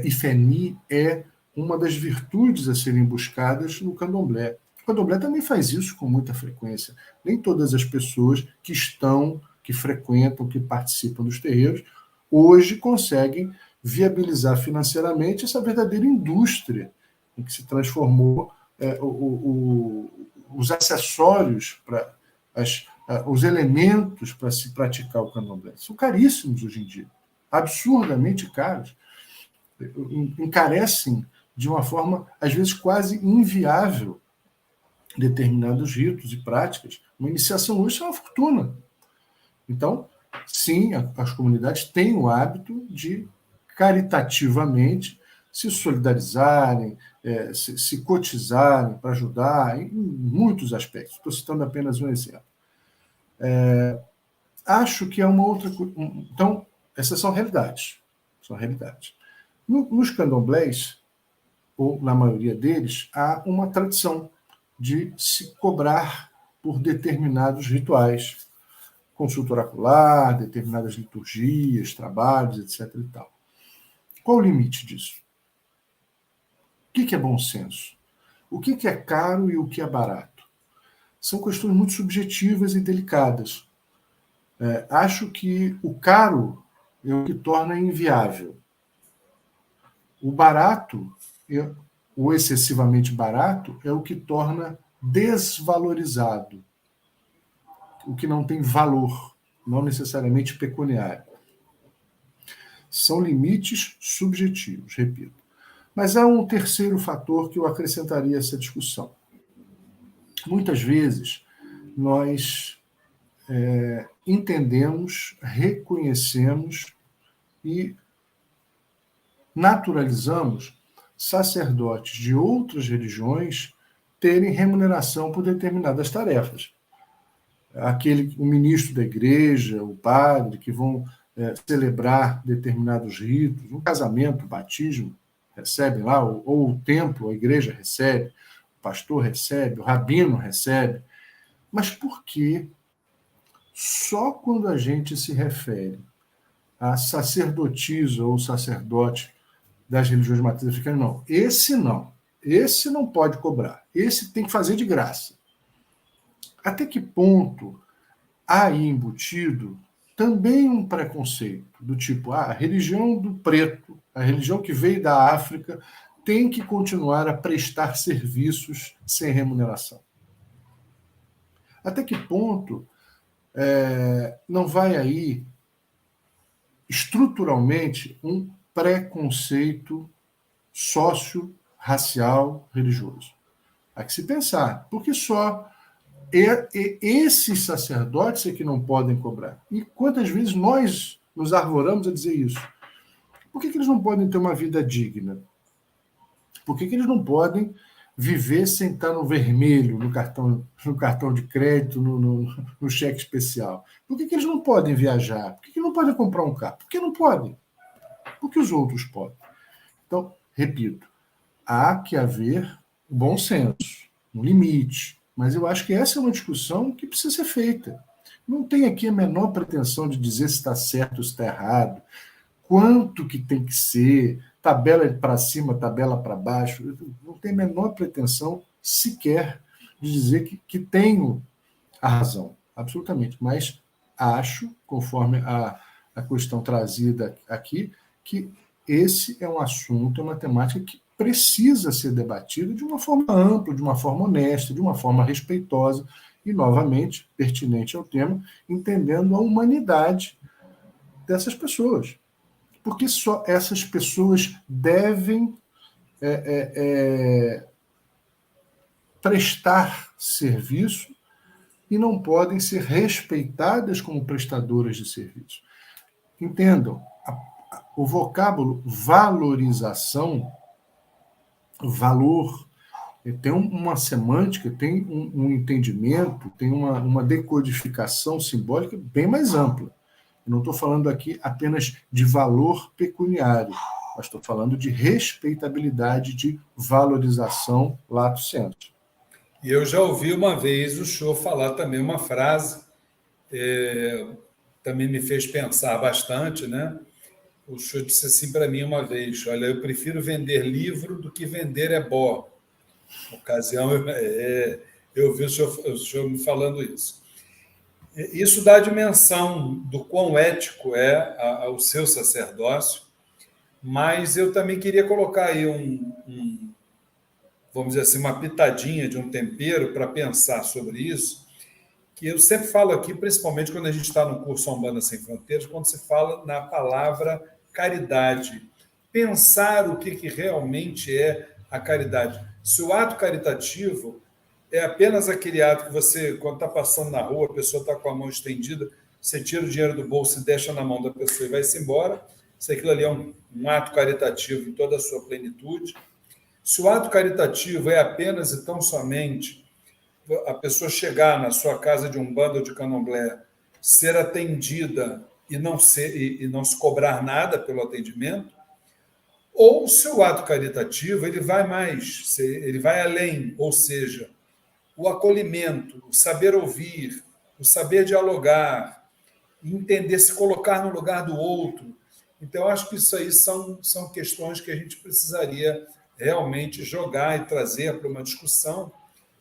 Ifeni é uma das virtudes a serem buscadas no candomblé. O candomblé também faz isso com muita frequência. Nem todas as pessoas que frequentam, que participam dos terreiros, hoje conseguem viabilizar financeiramente essa verdadeira indústria em que se transformou os acessórios, os elementos para se praticar o candomblé. São caríssimos hoje em dia, absurdamente caros. Encarecem de uma forma, às vezes, quase inviável determinados ritos e práticas. Uma iniciação hoje é uma fortuna. Então, sim, as comunidades têm o hábito de, caritativamente, se solidarizarem, se cotizarem para ajudar em muitos aspectos. Estou citando apenas um exemplo. Acho que é uma outra... Então, essas são realidades. Nos candomblés, ou na maioria deles, há uma tradição de se cobrar por determinados rituais, consulta oracular, determinadas liturgias, trabalhos, etc. E tal. Qual o limite disso? O que é bom senso? O que é caro e o que é barato? São questões muito subjetivas e delicadas. Acho que o caro é o que torna inviável. O barato, o excessivamente barato, é o que torna desvalorizado, o que não tem valor. não necessariamente pecuniário. São limites subjetivos, repito. Mas há um terceiro fator que eu acrescentaria a essa discussão. Muitas vezes, nós entendemos, reconhecemos e naturalizamos sacerdotes de outras religiões terem remuneração por determinadas tarefas. O ministro da igreja, o padre, que vão celebrar determinados ritos, um casamento, um batismo, recebem lá, ou o templo, a igreja recebe, o pastor recebe, o rabino recebe. Mas por que só quando a gente se refere a sacerdotisa ou sacerdote das religiões de matriz africana, não? Esse não pode cobrar. Esse tem que fazer de graça. Até que ponto há aí embutido também um preconceito do tipo, a religião do preto, a religião que veio da África, tem que continuar a prestar serviços sem remuneração? Até que ponto não vai aí estruturalmente um preconceito socio-racial religioso? Há que se pensar, porque só esses sacerdotes é que não podem cobrar. E quantas vezes nós nos arvoramos a dizer isso? Por que eles não podem ter uma vida digna? Por que eles não podem viver sem estar no vermelho, no cartão de crédito, no cheque especial? Por que eles não podem viajar? Por que não podem comprar um carro? Por que não podem? Porque os outros podem. Então, repito, há que haver bom senso, um limite. Mas eu acho que essa é uma discussão que precisa ser feita. Não tem aqui a menor pretensão de dizer se está certo ou se está errado, quanto que tem que ser, tabela para cima, tabela para baixo. Não tem a menor pretensão sequer de dizer que tenho a razão, absolutamente. Mas acho, conforme a questão trazida aqui, que esse é um assunto, é uma temática que precisa ser debatida de uma forma ampla, de uma forma honesta, de uma forma respeitosa e, novamente, pertinente ao tema, entendendo a humanidade dessas pessoas. Porque só essas pessoas devem prestar serviço e não podem ser respeitadas como prestadoras de serviço. Entendam, o vocábulo valorização, valor, tem uma semântica, tem um entendimento, tem uma decodificação simbólica bem mais ampla. Eu não estou falando aqui apenas de valor pecuniário, mas estou falando de respeitabilidade, de valorização lato sensu. E eu já ouvi uma vez o senhor falar também uma frase, também me fez pensar bastante, né? O senhor disse assim para mim uma vez: olha, eu prefiro vender livro do que vender ebó. Na ocasião, eu vi o senhor me falando isso. Isso dá a dimensão do quão ético é o seu sacerdócio, mas eu também queria colocar aí vamos dizer assim, uma pitadinha de um tempero para pensar sobre isso, que eu sempre falo aqui, principalmente quando a gente está no curso Umbanda Sem Fronteiras, quando se fala na palavra caridade. Pensar o que realmente é a caridade. Se o ato caritativo é apenas aquele ato que você, quando está passando na rua, a pessoa está com a mão estendida, você tira o dinheiro do bolso e deixa na mão da pessoa e vai-se embora, se aquilo ali é um ato caritativo em toda a sua plenitude. Se o ato caritativo é apenas e tão somente a pessoa chegar na sua casa de umbanda ou de candomblé, ser atendida e não se cobrar nada pelo atendimento, ou o seu ato caritativo ele vai mais, ele vai além, ou seja, o acolhimento, o saber ouvir, o saber dialogar, entender, se colocar no lugar do outro. Então, acho que isso aí são questões que a gente precisaria realmente jogar e trazer para uma discussão,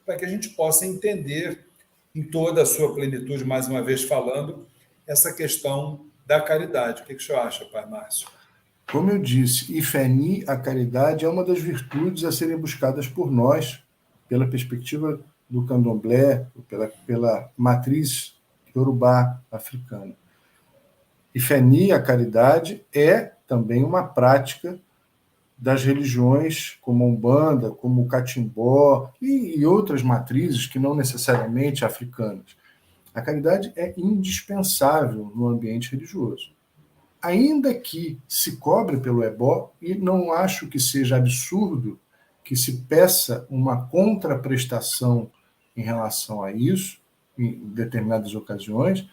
para que a gente possa entender em toda a sua plenitude, mais uma vez falando, essa questão da caridade. O que o senhor acha, Pai Márcio? Como eu disse, Ifeni, a caridade é uma das virtudes a serem buscadas por nós, pela perspectiva do candomblé, pela matriz iorubá, africana. Ifeni, a caridade, é também uma prática das religiões como a Umbanda, como o Catimbó e outras matrizes que não necessariamente africanas. A caridade é indispensável no ambiente religioso. Ainda que se cobre pelo ebó, e não acho que seja absurdo que se peça uma contraprestação em relação a isso, em determinadas ocasiões,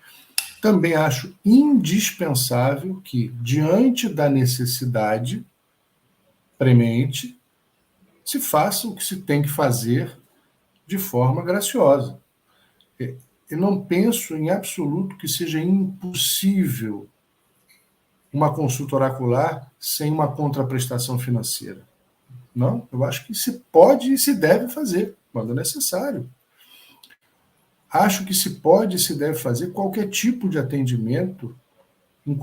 também acho indispensável que, diante da necessidade premente, se faça o que se tem que fazer de forma graciosa. Eu não penso em absoluto que seja impossível uma consulta oracular sem uma contraprestação financeira. Não, eu acho que se pode e se deve fazer, quando é necessário. Acho que se pode e se deve fazer qualquer tipo de atendimento em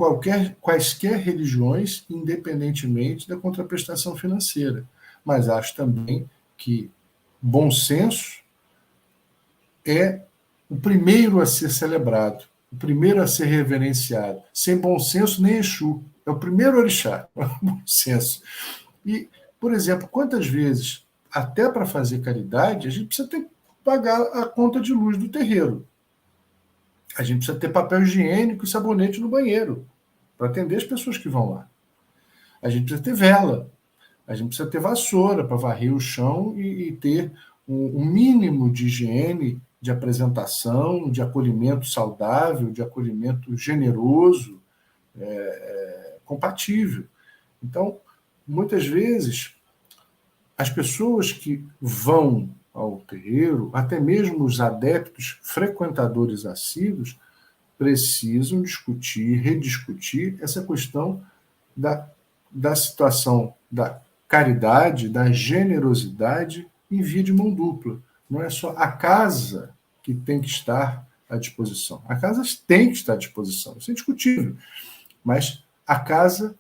quaisquer religiões, independentemente da contraprestação financeira. Mas acho também que bom senso é o primeiro a ser celebrado, o primeiro a ser reverenciado. Sem bom senso, nem Exu. É o primeiro orixá, bom senso. E, por exemplo, quantas vezes, até para fazer caridade, a gente precisa ter que pagar a conta de luz do terreiro. A gente precisa ter papel higiênico e sabonete no banheiro para atender as pessoas que vão lá. A gente precisa ter vela. A gente precisa ter vassoura para varrer o chão e ter um mínimo de higiene, de apresentação, de acolhimento saudável, de acolhimento generoso, compatível. Então, muitas vezes, as pessoas que vão ao terreiro, até mesmo os adeptos, frequentadores assíduos, precisam discutir, rediscutir essa questão da situação da caridade, da generosidade em via de mão dupla. Não é só a casa que tem que estar à disposição. A casa tem que estar à disposição, isso é indiscutível. Mas a casa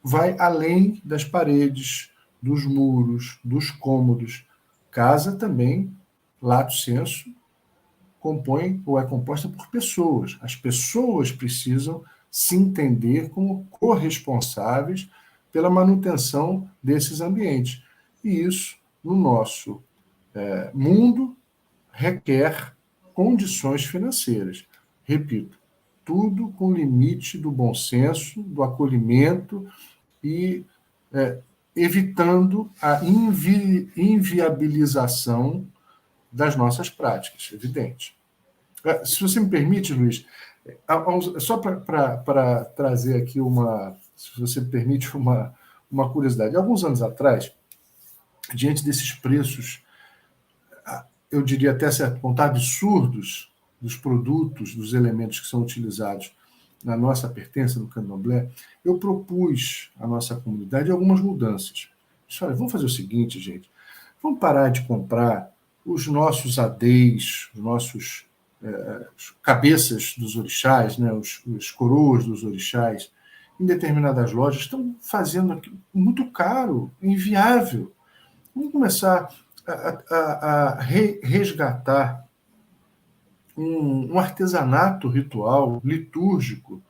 vai além das paredes, dos muros, dos cômodos. Casa também, lato sensu, compõe ou é composta por pessoas. As pessoas precisam se entender como corresponsáveis pela manutenção desses ambientes. E isso, no nosso mundo, requer condições financeiras. Repito, tudo com limite do bom senso, do acolhimento e evitando a inviabilização das nossas práticas, evidente. Se você me permite, Luiz, só para trazer aqui se você me permite, uma curiosidade. Alguns anos atrás, diante desses preços, eu diria até certo ponto, absurdos dos produtos, dos elementos que são utilizados na nossa pertença no candomblé, eu propus à nossa comunidade algumas mudanças. Disse, olha, vamos fazer o seguinte, gente, vamos parar de comprar os nossos adeis, os nossos cabeças dos orixás, né, os coroas dos orixás, em determinadas lojas, estão fazendo aquilo muito caro, inviável. Vamos começar a resgatar um artesanato ritual, litúrgico,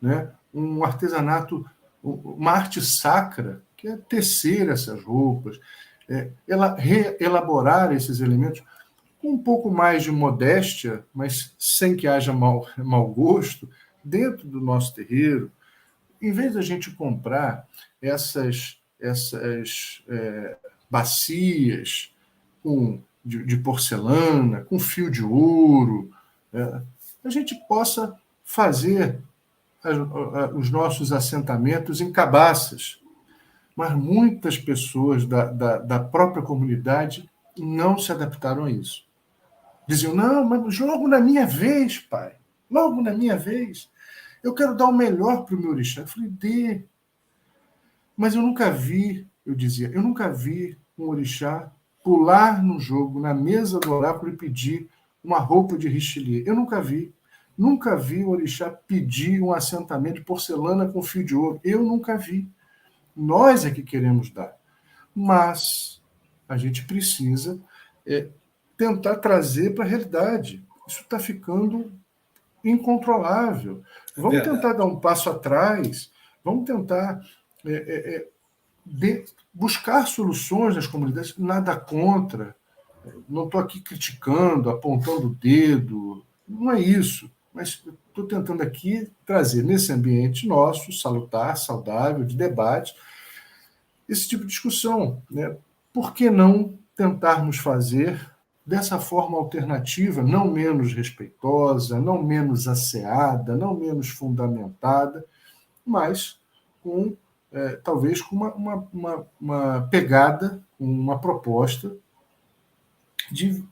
né? Um artesanato, uma arte sacra, que é tecer essas roupas, elaborar esses elementos com um pouco mais de modéstia, mas sem que haja mau gosto, dentro do nosso terreiro. Em vez da gente comprar essas bacias de porcelana, com fio de ouro, a gente possa fazer os nossos assentamentos em cabaças. Mas muitas pessoas da própria comunidade não se adaptaram a isso. Diziam, não, mas logo na minha vez, pai. Logo na minha vez. Eu quero dar o melhor para o meu orixá. Eu falei, dê. Mas eu nunca vi, eu dizia, eu nunca vi um orixá pular no jogo, na mesa do oráculo e pedir uma roupa de Richelieu. Eu nunca vi. Nunca vi o orixá pedir um assentamento de porcelana com fio de ouro. Eu nunca vi. Nós é que queremos dar. Mas a gente precisa tentar trazer para a realidade. isso está ficando incontrolável. Vamos tentar dar um passo atrás, vamos tentar buscar soluções nas comunidades, nada contra. Não estou aqui criticando, apontando o dedo, não é isso. Mas estou tentando aqui trazer nesse ambiente nosso, salutar, saudável, de debate, esse tipo de discussão. Né? Por que não tentarmos fazer dessa forma alternativa, não menos respeitosa, não menos asseada, não menos fundamentada, mas com talvez com uma pegada, uma proposta de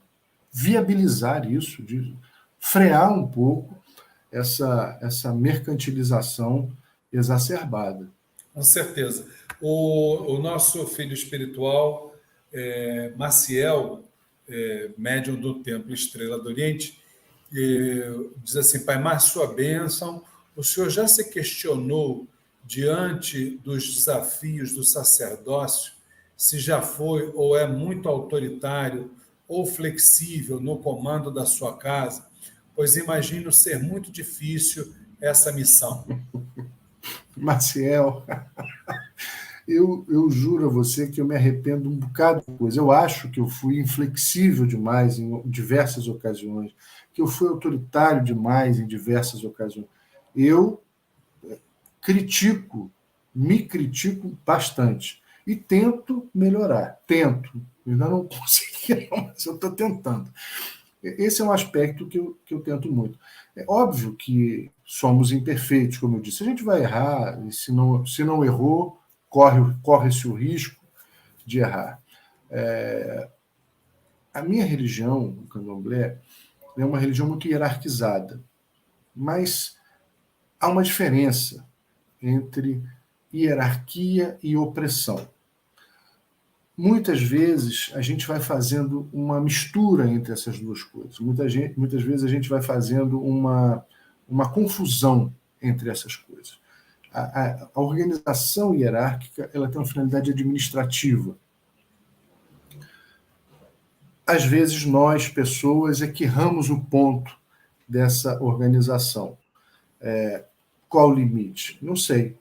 viabilizar isso, de frear um pouco essa mercantilização exacerbada. Com certeza. O nosso filho espiritual, Maciel, médium do Templo Estrela do Oriente, diz assim: Pai Márcio, sua bênção, o senhor já se questionou diante dos desafios do sacerdócio se já foi ou é muito autoritário ou flexível no comando da sua casa? Pois imagino ser muito difícil essa missão. Maciel, eu juro a você que eu me arrependo um bocado de coisa. Eu acho que eu fui inflexível demais em diversas ocasiões, que eu fui autoritário demais em diversas ocasiões. Eu me critico bastante e tento melhorar. Ainda não consegui, mas eu estou tentando. Esse é um aspecto que eu tento muito. É óbvio que somos imperfeitos, como eu disse. A gente vai errar, e se não errou, corre-se o risco de errar. A minha religião, o candomblé, é uma religião muito hierarquizada, mas há uma diferença entre hierarquia e opressão. Muitas vezes a gente vai fazendo uma mistura entre essas duas coisas. Muitas vezes a gente vai fazendo uma confusão entre essas coisas. A organização hierárquica ela tem uma finalidade administrativa. Às vezes nós, pessoas, é que erramos o ponto dessa organização. Qual o limite? Não sei.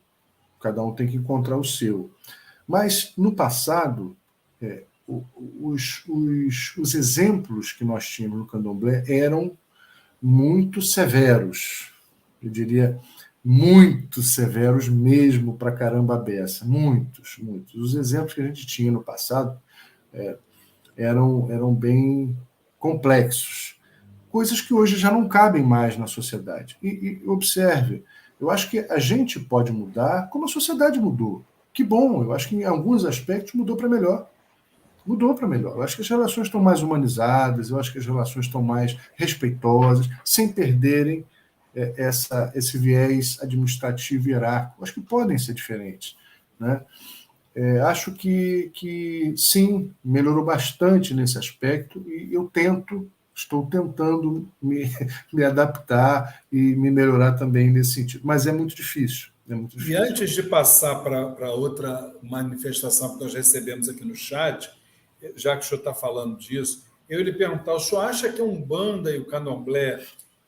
Cada um tem que encontrar o seu. Mas, no passado, os exemplos que nós tínhamos no candomblé eram muito severos. Eu diria, muito severos mesmo para caramba a beça. Muitos. Os exemplos que a gente tinha no passado eram bem complexos. Coisas que hoje já não cabem mais na sociedade. E observe, eu acho que a gente pode mudar como a sociedade mudou. Que bom, eu acho que em alguns aspectos mudou para melhor. Eu acho que as relações estão mais humanizadas, eu acho que as relações estão mais respeitosas, sem perderem esse viés administrativo e hierárquico. Eu acho que podem ser diferentes. Né? Acho que sim, melhorou bastante nesse aspecto e estou tentando me adaptar e me melhorar também nesse sentido. Mas é muito difícil. E antes de passar para outra manifestação que nós recebemos aqui no chat, já que o senhor está falando disso, eu lhe perguntar, o senhor acha que a Umbanda e o Candomblé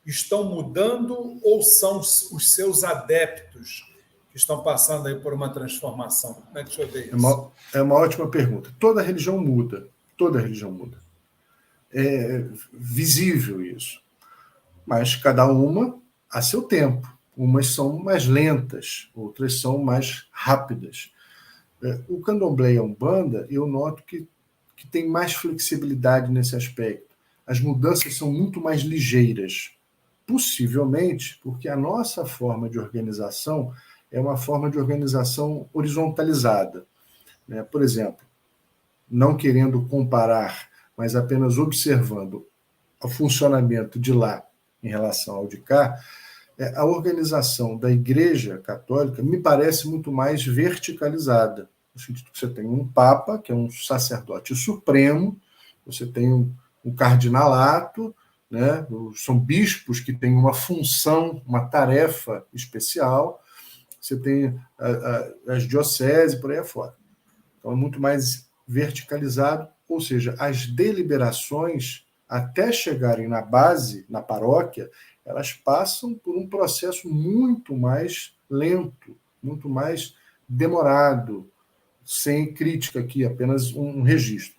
estão mudando ou são os seus adeptos que estão passando aí por uma transformação? Como é que o senhor vê isso? É uma ótima pergunta. Toda religião muda. É visível isso. Mas cada uma a seu tempo. Umas são mais lentas, outras são mais rápidas. O Candomblé e a Umbanda, eu noto que tem mais flexibilidade nesse aspecto. As mudanças são muito mais ligeiras. Possivelmente porque a nossa forma de organização é uma forma de organização horizontalizada. Por exemplo, não querendo comparar, mas apenas observando o funcionamento de lá em relação ao de cá, a organização da Igreja Católica me parece muito mais verticalizada. No sentido que você tem um Papa, que é um sacerdote supremo, você tem um cardinalato, né? São bispos que têm uma função, uma tarefa especial, você tem as dioceses, por aí afora. Então, é muito mais verticalizado, ou seja, as deliberações até chegarem na base, na paróquia, elas passam por um processo muito mais lento, muito mais demorado, sem crítica aqui, apenas um registro.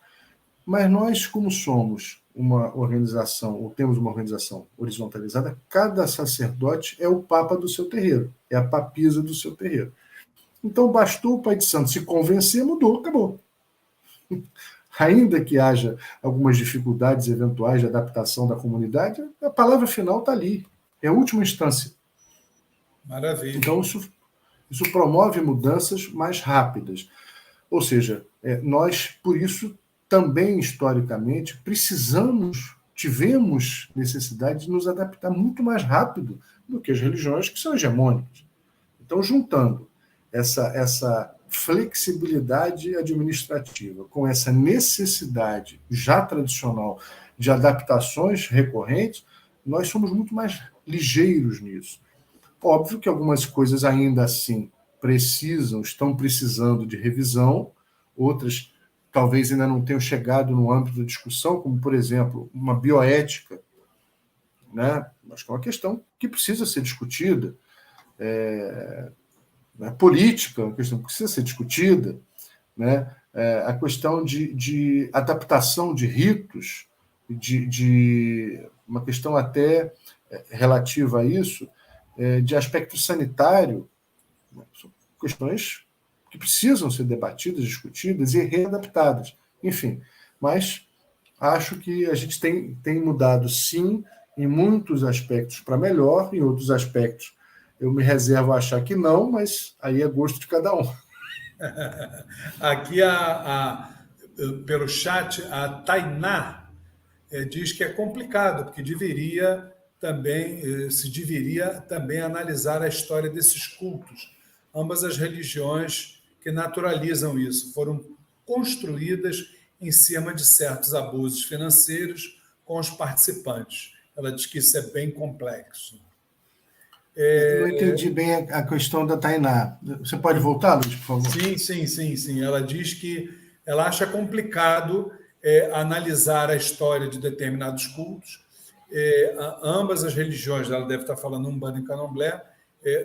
Mas nós, como somos uma organização, ou temos uma organização horizontalizada, cada sacerdote é o papa do seu terreiro, é a papisa do seu terreiro. Então, bastou o pai de santo se convencer, mudou, acabou. Ainda que haja algumas dificuldades eventuais de adaptação da comunidade, a palavra final está ali, é a última instância. Maravilha. Então, isso promove mudanças mais rápidas. Ou seja, nós, por isso, também, historicamente, tivemos necessidade de nos adaptar muito mais rápido do que as religiões que são hegemônicas. Então, juntando essa flexibilidade administrativa com essa necessidade já tradicional de adaptações recorrentes, nós somos muito mais ligeiros nisso. Óbvio que algumas coisas ainda assim estão precisando de revisão, outras talvez ainda não tenham chegado no âmbito da discussão, como, por exemplo, uma bioética, né? Acho que é uma questão que precisa ser discutida. A política é uma questão que precisa ser discutida, né? A questão de adaptação de ritos, de uma questão até relativa a isso, de aspecto sanitário, né? São questões que precisam ser debatidas, discutidas e readaptadas. Enfim, mas acho que a gente tem mudado, sim, em muitos aspectos para melhor, em outros aspectos eu me reservo a achar que não, mas aí é gosto de cada um. Aqui, pelo chat, a Tainá diz que é complicado, porque se deveria também analisar a história desses cultos. Ambas as religiões que naturalizam isso foram construídas em cima de certos abusos financeiros com os participantes. Ela diz que isso é bem complexo. Não entendi bem a questão da Tainá. Você pode voltar, Luiz, por favor? Sim. Ela diz que ela acha complicado analisar a história de determinados cultos. Ambas as religiões, ela deve estar falando Umbanda e Candomblé,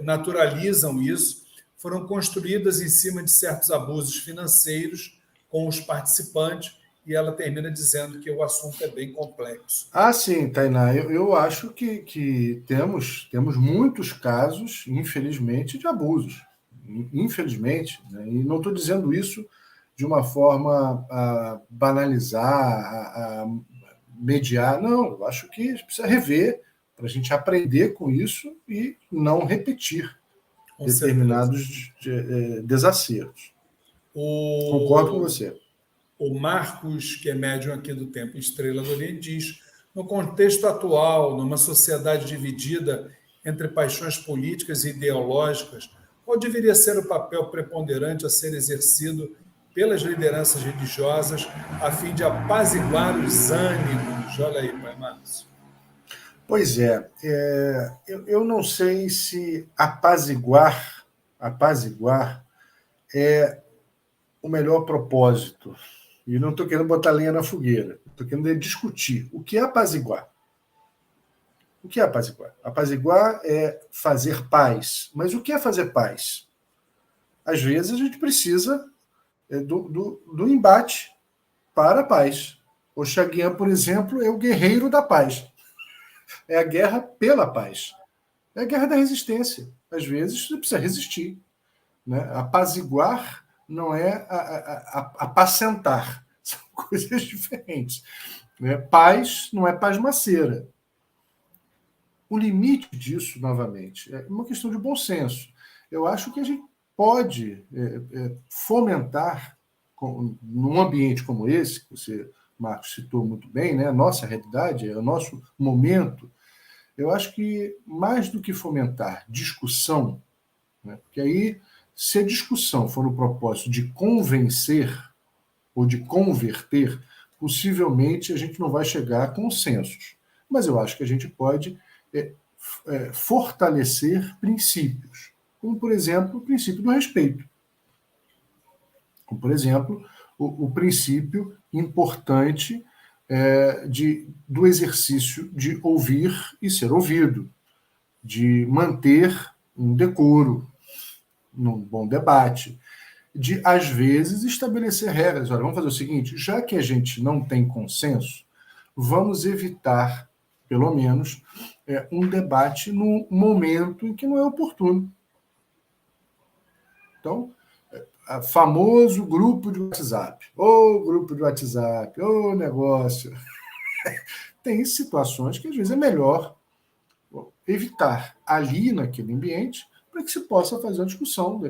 naturalizam isso, foram construídas em cima de certos abusos financeiros com os participantes, e ela termina dizendo que o assunto é bem complexo. Sim, Tainá, eu acho que temos muitos casos, infelizmente, de abusos. Infelizmente, né? E não estou dizendo isso de uma forma a banalizar, a mediar. Não, eu acho que a gente precisa rever para a gente aprender com isso e não repetir determinados desacertos. Concordo com você. O Marcos, que é médium aqui do Templo Estrela do Oriente, diz: no contexto atual, numa sociedade dividida entre paixões políticas e ideológicas, qual deveria ser o papel preponderante a ser exercido pelas lideranças religiosas a fim de apaziguar os ânimos? Olha aí, pai Márcio. Pois eu não sei se apaziguar é o melhor propósito. E não estou querendo botar lenha na fogueira. Estou querendo discutir. O que é apaziguar? O que é apaziguar? Apaziguar é fazer paz. Mas o que é fazer paz? Às vezes a gente precisa do embate para a paz. O Chaguian, por exemplo, é o guerreiro da paz. É a guerra pela paz. É a guerra da resistência. Às vezes você precisa resistir. Né? Apaziguar não é apacentar. São coisas diferentes. Né? Paz não é pasmaceira. O limite disso, novamente, é uma questão de bom senso. Eu acho que a gente pode fomentar, num ambiente como esse, que você, Marcos, citou muito bem, né? A nossa realidade, é o nosso momento. Eu acho que, mais do que fomentar discussão, né? Porque aí, se a discussão for no propósito de convencer ou de converter, possivelmente a gente não vai chegar a consensos. Mas eu acho que a gente pode fortalecer princípios, como, por exemplo, o princípio do respeito. Como, por exemplo, o princípio importante do exercício de ouvir e ser ouvido, de manter um decoro num bom debate, de, às vezes, estabelecer regras. Olha, vamos fazer o seguinte, já que a gente não tem consenso, vamos evitar, pelo menos, um debate no momento em que não é oportuno. Então, famoso grupo de WhatsApp. Ô, grupo de WhatsApp, ô, negócio. Tem situações que, às vezes, é melhor evitar ali, naquele ambiente, para que se possa fazer uma discussão,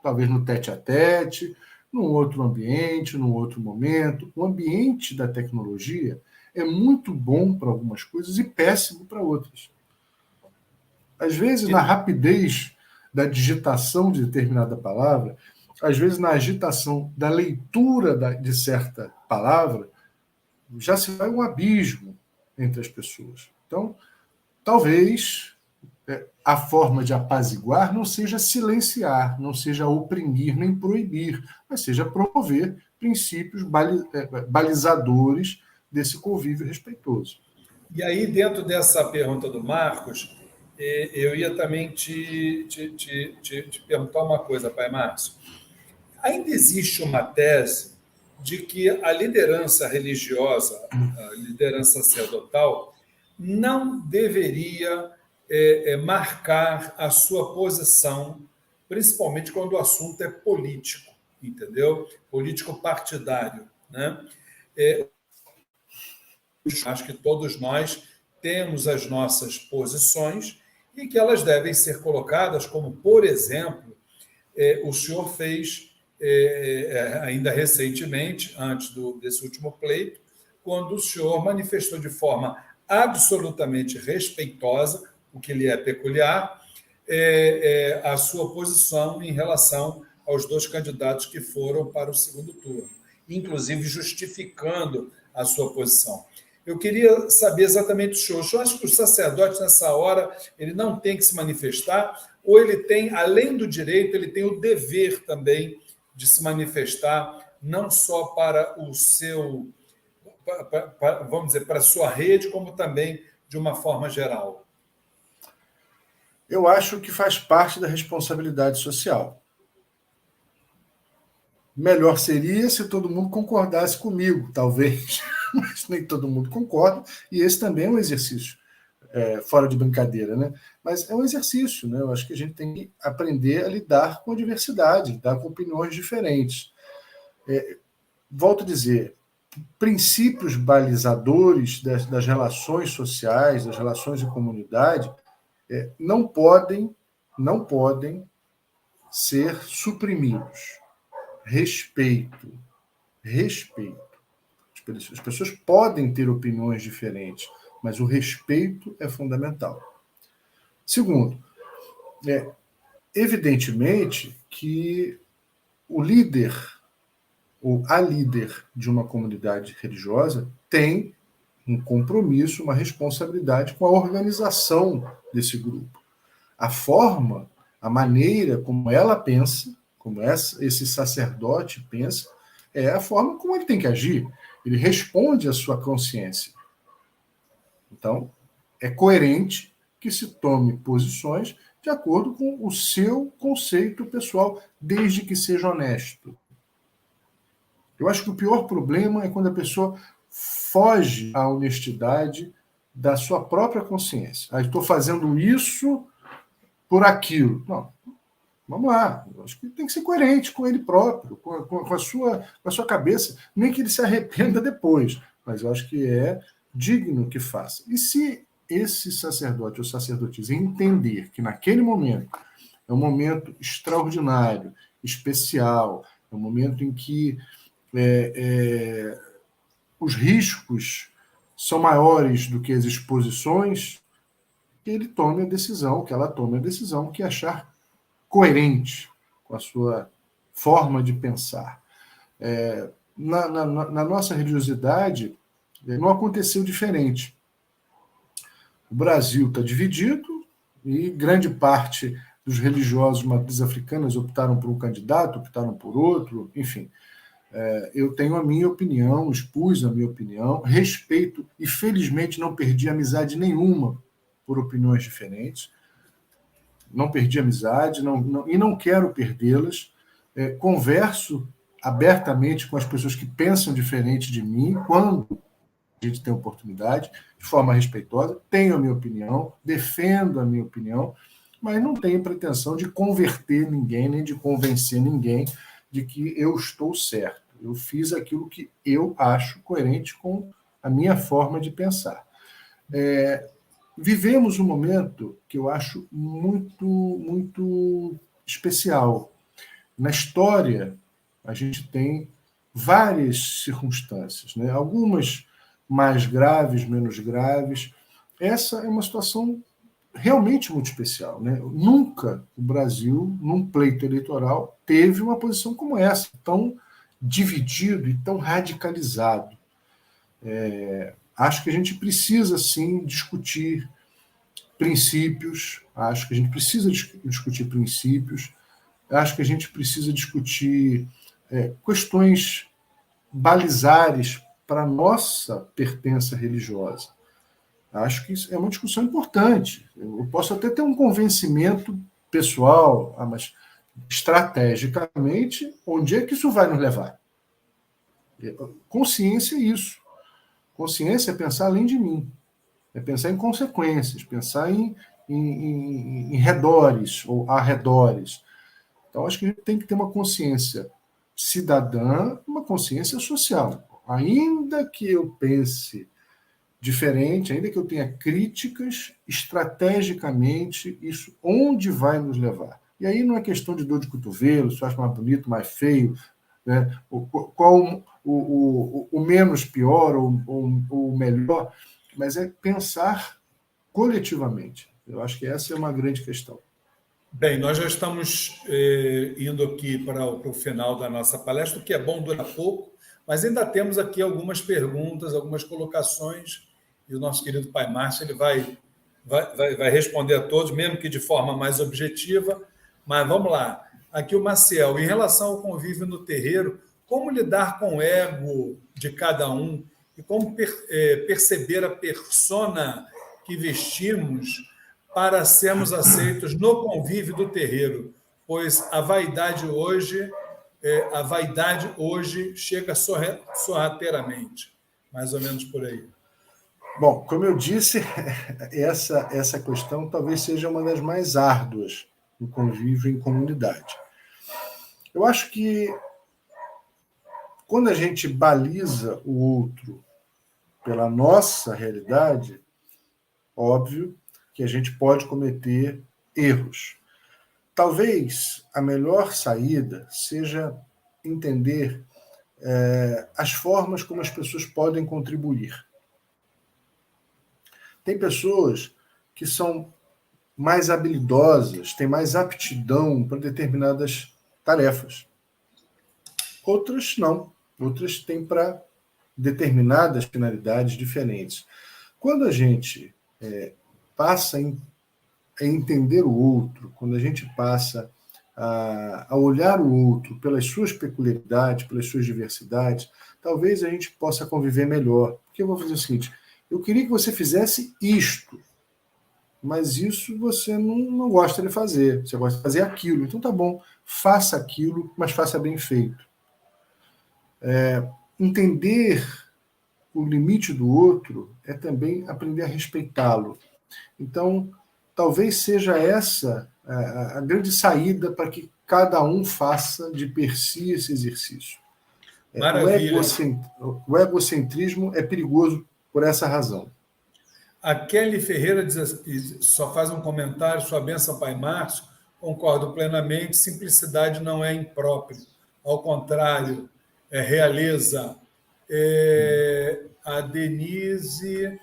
talvez no tete-a-tete, num outro ambiente, num outro momento. O ambiente da tecnologia é muito bom para algumas coisas e péssimo para outras. Às vezes, na rapidez da digitação de determinada palavra, às vezes, na agitação da leitura de certa palavra, já se vai um abismo entre as pessoas. Então, talvez a forma de apaziguar não seja silenciar, não seja oprimir nem proibir, mas seja promover princípios balizadores desse convívio respeitoso. E aí, dentro dessa pergunta do Marcos, eu ia também te perguntar uma coisa, pai Márcio. Ainda existe uma tese de que a liderança religiosa, a liderança sacerdotal, não deveria marcar a sua posição, principalmente quando o assunto é político, entendeu? Político partidário, né? Acho que todos nós temos as nossas posições e que elas devem ser colocadas, como, por exemplo, o senhor fez ainda recentemente, antes desse último pleito, quando o senhor manifestou de forma absolutamente respeitosa, o que lhe é peculiar, a sua posição em relação aos dois candidatos que foram para o segundo turno, inclusive justificando a sua posição. Eu queria saber exatamente do senhor. O senhor acha que o sacerdote, nessa hora, ele não tem que se manifestar, ou ele tem, além do direito, ele tem o dever também de se manifestar, não só para o seu, vamos dizer, para a sua rede, como também de uma forma geral? Eu acho que faz parte da responsabilidade social. Melhor seria se todo mundo concordasse comigo, talvez, mas nem todo mundo concorda, e esse também é um exercício fora de brincadeira, né? Mas é um exercício, né? Eu acho que a gente tem que aprender a lidar com a diversidade, lidar com opiniões diferentes. Volto a dizer, princípios balizadores das relações sociais, das relações de comunidade, não podem ser suprimidos. Respeito. As pessoas podem ter opiniões diferentes, mas o respeito é fundamental. Segundo, evidentemente que o líder ou a líder de uma comunidade religiosa tem um compromisso, uma responsabilidade com a organização desse grupo. A forma, a maneira como ela pensa, como esse sacerdote pensa, é a forma como ele tem que agir. Ele responde à sua consciência. Então, é coerente que se tome posições de acordo com o seu conceito pessoal, desde que seja honesto. Eu acho que o pior problema é quando a pessoa foge à honestidade da sua própria consciência. Estou fazendo isso por aquilo. Não, vamos lá. Eu acho que tem que ser coerente com ele próprio, com a sua cabeça. Nem que ele se arrependa depois, mas eu acho que é digno que faça. E se esse sacerdote ou sacerdotisa entender que naquele momento é um momento extraordinário, especial, é um momento em que os riscos são maiores do que as exposições, que ele tome a decisão, que ela tome a decisão que achar coerente com a sua forma de pensar. Na nossa religiosidade, não aconteceu diferente. O Brasil está dividido e grande parte dos religiosos matrizes africanas optaram por um candidato, optaram por outro, enfim. Eu tenho a minha opinião, expus a minha opinião, respeito e, felizmente, não perdi amizade nenhuma por opiniões diferentes. Não perdi amizade e não quero perdê-las. Converso abertamente com as pessoas que pensam diferente de mim, quando a gente tem oportunidade, de forma respeitosa. Tenho a minha opinião, defendo a minha opinião, mas não tenho pretensão de converter ninguém, nem de convencer ninguém de que eu estou certo. Eu fiz aquilo que eu acho coerente com a minha forma de pensar. Vivemos um momento que eu acho muito, muito especial. Na história, a gente tem várias circunstâncias, né? Algumas mais graves, menos graves. Essa é uma situação realmente muito especial, né? Nunca o Brasil, num pleito eleitoral, teve uma posição como essa, tão dividido e tão radicalizado. Acho que a gente precisa, sim, discutir princípios, acho que a gente precisa discutir princípios, acho que a gente precisa discutir questões balizares para a nossa pertença religiosa. Acho que isso é uma discussão importante. Eu posso até ter um convencimento pessoal, mas estrategicamente, onde é que isso vai nos levar? Consciência é isso. Consciência é pensar além de mim. É pensar em consequências, pensar em redores ou arredores. Então, acho que a gente tem que ter uma consciência cidadã, uma consciência social. Ainda que eu pense diferente, ainda que eu tenha críticas, estrategicamente, isso onde vai nos levar? E aí não é questão de dor de cotovelo, se eu acho mais bonito, mais feio, né? Qual o menos pior ou o melhor, mas é pensar coletivamente. Eu acho que essa é uma grande questão. Bem, nós já estamos indo aqui para o final da nossa palestra, o que é bom durar pouco, mas ainda temos aqui algumas perguntas, algumas colocações, e o nosso querido Pai Márcio ele vai responder a todos, mesmo que de forma mais objetiva, mas vamos lá. Aqui o Maciel, em relação ao convívio no terreiro, como lidar com o ego de cada um e como perceber a persona que vestimos para sermos aceitos no convívio do terreiro, pois a vaidade hoje chega sorrateiramente, mais ou menos por aí. Bom, como eu disse, essa questão talvez seja uma das mais árduas no convívio em comunidade. Eu acho que quando a gente baliza o outro pela nossa realidade, óbvio que a gente pode cometer erros. Talvez a melhor saída seja entender as formas como as pessoas podem contribuir. Tem pessoas que são mais habilidosas, têm mais aptidão para determinadas tarefas. Outras não. Outras têm para determinadas finalidades diferentes. Quando a gente passa a entender o outro, quando a gente passa a olhar o outro pelas suas peculiaridades, pelas suas diversidades, talvez a gente possa conviver melhor. Porque eu vou fazer o seguinte, eu queria que você fizesse isto, mas isso você não gosta de fazer, você gosta de fazer aquilo. Então tá bom, faça aquilo, mas faça bem feito. Entender o limite do outro é também aprender a respeitá-lo. Então, talvez seja essa a grande saída para que cada um faça de per si esse exercício. Maravilha. O egocentrismo é perigoso por essa razão. A Kelly Ferreira só faz um comentário, sua bênção, Pai Márcio, concordo plenamente, simplicidade não é impróprio, ao contrário, é realeza. A Denise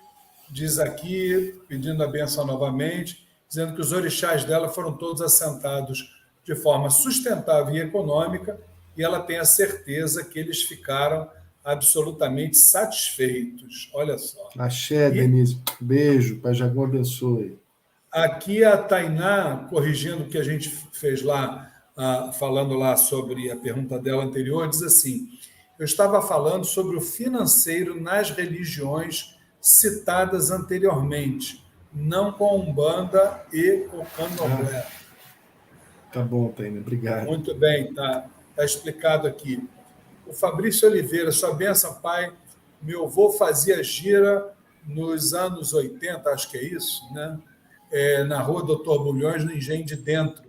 diz aqui, pedindo a bênção novamente, dizendo que os orixás dela foram todos assentados de forma sustentável e econômica, e ela tem a certeza que eles ficaram absolutamente satisfeitos. Olha só. Axé, Denise. Beijo, Pai Jagum abençoe. Aqui a Tainá, corrigindo o que a gente fez lá, falando lá sobre a pergunta dela anterior, diz assim, eu estava falando sobre o financeiro nas religiões citadas anteriormente, não com a Umbanda e o Candomblé. Tá bom, Taina, obrigado. Muito bem, tá explicado aqui. O Fabrício Oliveira, sua bênção, pai. Meu avô fazia gira nos anos 80, acho que é isso, né? Na rua Doutor Bulhões, no Engenho de Dentro.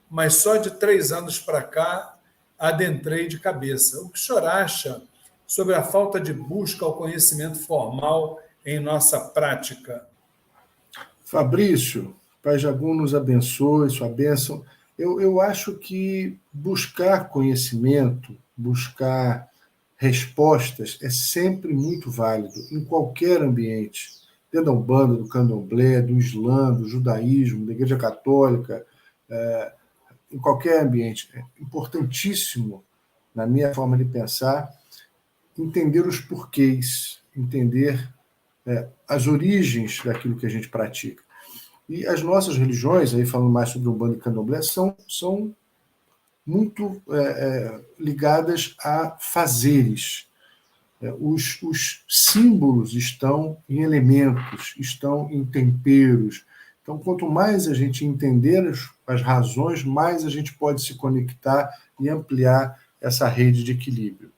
Mas só de 3 anos para cá adentrei de cabeça. O que o senhor acha sobre a falta de busca ao conhecimento formal em nossa prática? Fabrício, Pai Jagum nos abençoe, sua bênção. Eu acho que buscar conhecimento, buscar respostas é sempre muito válido, em qualquer ambiente. Dentro da Umbanda, do Candomblé, do Islã, do judaísmo, da Igreja Católica, em qualquer ambiente. É importantíssimo, na minha forma de pensar, entender os porquês, entender as origens daquilo que a gente pratica. E as nossas religiões, aí falando mais sobre o Umbanda e Candomblé, são muito ligadas a fazeres. Os símbolos estão em elementos, estão em temperos. Então, quanto mais a gente entender as razões, mais a gente pode se conectar e ampliar essa rede de equilíbrio.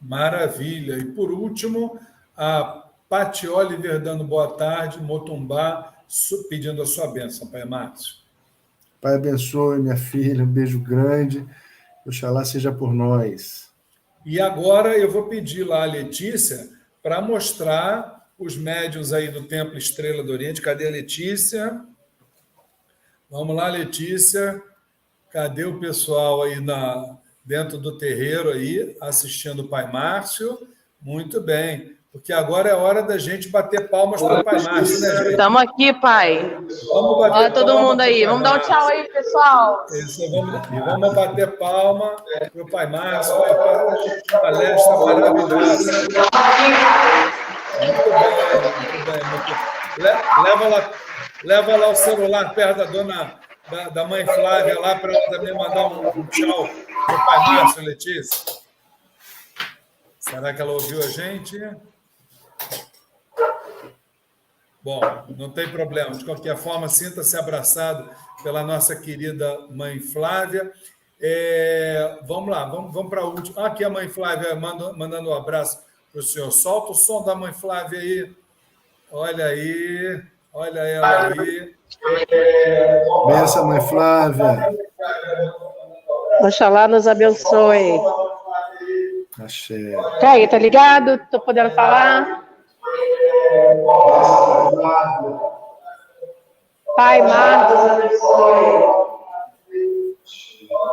Maravilha. E, por último, a Pati Oliver dando boa tarde, Motumbá, pedindo a sua bênção, Pai Márcio. Pai abençoe, minha filha, um beijo grande. Oxalá seja por nós. E agora eu vou pedir lá a Letícia para mostrar os médiuns aí do Templo Estrela do Oriente. Cadê a Letícia? Vamos lá, Letícia. Cadê o pessoal aí dentro do terreiro aí, assistindo o Pai Márcio? Muito bem. Porque agora é hora da gente bater palmas para o Pai Márcio, né, gente? Estamos aqui, pai. Vamos bater Olha todo mundo aí. Vamos dar um tchau aí, pessoal. Isso, vamos bater palma para o Pai Márcio, palestra maravilhosa. Muito bem. Leva lá o celular perto da mãe Flávia lá para ela também mandar um tchau para o Pai Márcio, Letícia. Será que ela ouviu a gente? Bom, não tem problema. De qualquer forma, sinta-se abraçado pela nossa querida mãe Flávia. Vamos lá, vamos para a última. Aqui a mãe Flávia mandando um abraço para o senhor. Solta o som da mãe Flávia aí. Olha ela aí. Benção, mãe Flávia. Oxalá nos abençoe. Axé. Aí, tá ligado? Tô podendo falar? Pai Márcio, nos abençoe.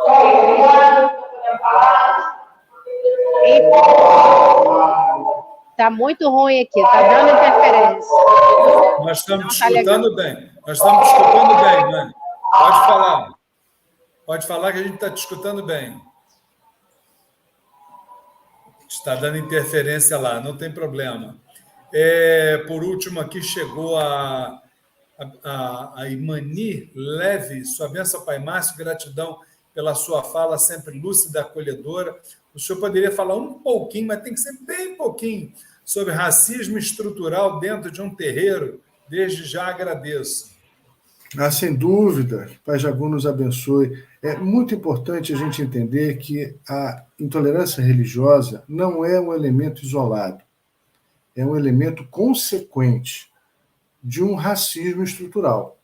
Tá ligado? Tô podendo falar? Tá muito ruim aqui, tá dando interferência. Nós estamos escutando bem. Nós estamos escutando bem, mãe. Pode falar. Pode falar que a gente está te escutando bem. Está dando interferência lá, não tem problema. Por último, aqui chegou a Imani Leve. Sua bênção, Pai Márcio, gratidão pela sua fala, sempre lúcida, acolhedora. O senhor poderia falar um pouquinho, mas tem que ser bem pouquinho, sobre racismo estrutural dentro de um terreiro? Desde já agradeço. Sem dúvida, Pai Jagum nos abençoe. É muito importante a gente entender que a intolerância religiosa não é um elemento isolado, é um elemento consequente de um racismo estrutural.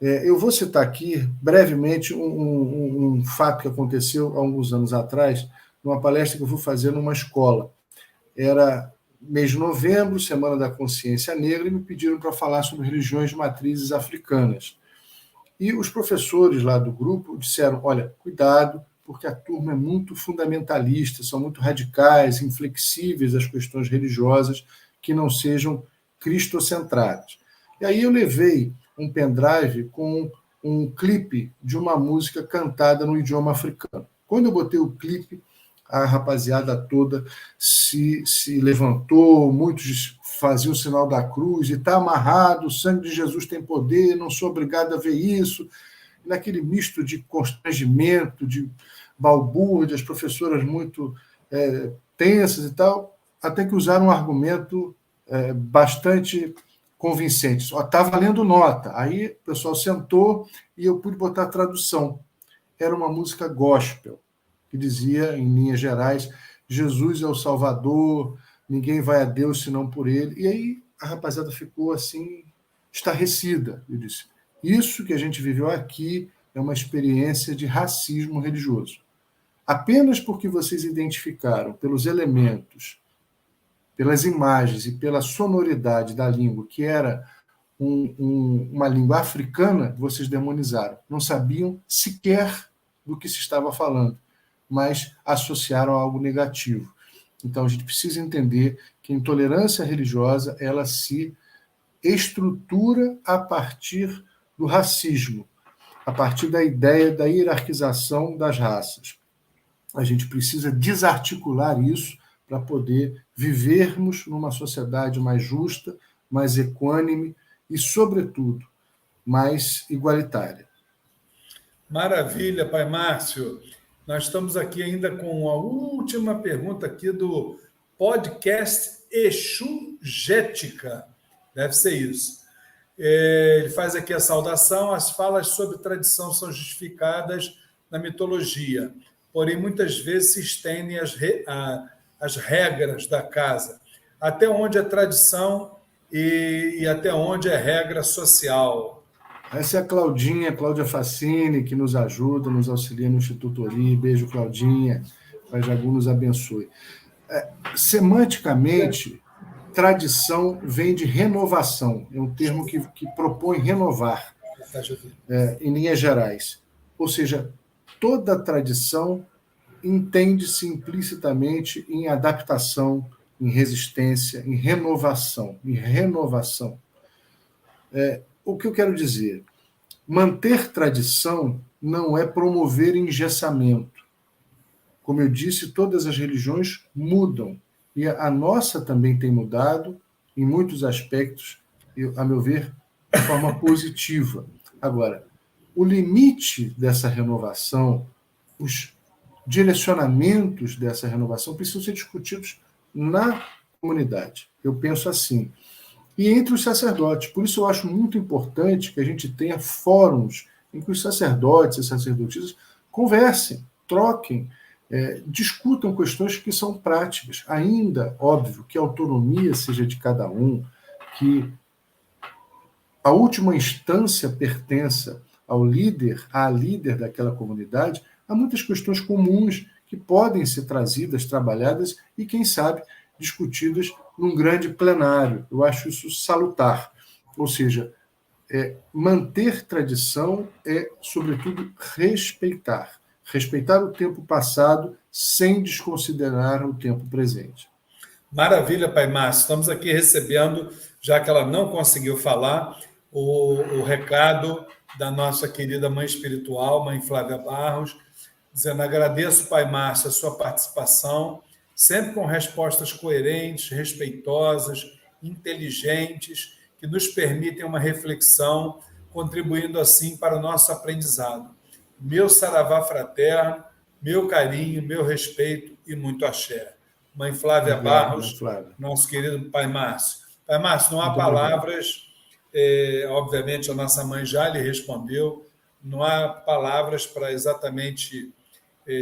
Eu vou citar aqui, brevemente, um fato que aconteceu há alguns anos atrás, numa palestra que eu fui fazer numa escola. Era mês de novembro, Semana da Consciência Negra, e me pediram para falar sobre religiões de matrizes africanas. E os professores lá do grupo disseram, olha, cuidado, porque a turma é muito fundamentalista, são muito radicais, inflexíveis às questões religiosas que não sejam cristocentradas. E aí eu levei um pendrive com um clipe de uma música cantada no idioma africano. Quando eu botei o clipe, a rapaziada toda se levantou, muitos faziam o sinal da cruz, e está amarrado, o sangue de Jesus tem poder, não sou obrigado a ver isso. Naquele misto de constrangimento, de balbúrdia, as professoras muito tensas e tal, até que usaram um argumento bastante convincente. Está valendo nota. Aí o pessoal sentou e eu pude botar a tradução. Era uma música gospel, que dizia, em linhas gerais, Jesus é o Salvador, ninguém vai a Deus senão por ele. E aí a rapaziada ficou assim, estarrecida. Eu disse, isso que a gente viveu aqui é uma experiência de racismo religioso. Apenas porque vocês identificaram pelos elementos, pelas imagens e pela sonoridade da língua, que era uma língua africana, vocês demonizaram. Não sabiam sequer do que se estava falando, mas associaram a algo negativo. Então, a gente precisa entender que a intolerância religiosa ela se estrutura a partir do racismo, a partir da ideia da hierarquização das raças. A gente precisa desarticular isso para poder vivermos numa sociedade mais justa, mais equânime e, sobretudo, mais igualitária. Maravilha, Pai Márcio. Nós estamos aqui ainda com a última pergunta aqui do podcast Exugética. Deve ser isso. Ele faz aqui a saudação. As falas sobre tradição são justificadas na mitologia, porém muitas vezes se estendem as regras da casa. Até onde é tradição e até onde é regra social? Essa é a Cláudia Facini, que nos ajuda, nos auxilia no Instituto Ori. Beijo, Claudinha. Pai Jagu nos abençoe. Semanticamente, tradição vem de renovação. É um termo que propõe renovar, em linhas gerais. Ou seja, toda tradição entende-se implicitamente em adaptação, em resistência, em renovação. O que eu quero dizer? Manter tradição não é promover engessamento. Como eu disse, todas as religiões mudam. E a nossa também tem mudado, em muitos aspectos, a meu ver, de forma positiva. Agora, o limite dessa renovação, os direcionamentos dessa renovação precisam ser discutidos na comunidade. Eu penso assim. E entre os sacerdotes. Por isso eu acho muito importante que a gente tenha fóruns em que os sacerdotes e sacerdotisas conversem, troquem, discutam questões que são práticas. Ainda, óbvio, que a autonomia seja de cada um, que a última instância pertença ao líder, à líder daquela comunidade. Há muitas questões comuns que podem ser trazidas, trabalhadas e, quem sabe, discutidas num grande plenário. Eu acho isso salutar. Ou seja, manter tradição é, sobretudo, respeitar. Respeitar o tempo passado sem desconsiderar o tempo presente. Maravilha, Pai Márcio. Estamos aqui recebendo, já que ela não conseguiu falar, o recado da nossa querida mãe espiritual, mãe Flávia Barros, dizendo: agradeço, Pai Márcio, a sua participação, sempre com respostas coerentes, respeitosas, inteligentes, que nos permitem uma reflexão, contribuindo assim para o nosso aprendizado. Meu saravá fraterno, meu carinho, meu respeito e muito axé. Mãe Flávia Barros, mãe Flávia. Nosso querido Pai Márcio. Pai Márcio, não há muito palavras, obviamente a nossa mãe já lhe respondeu, não há palavras para exatamente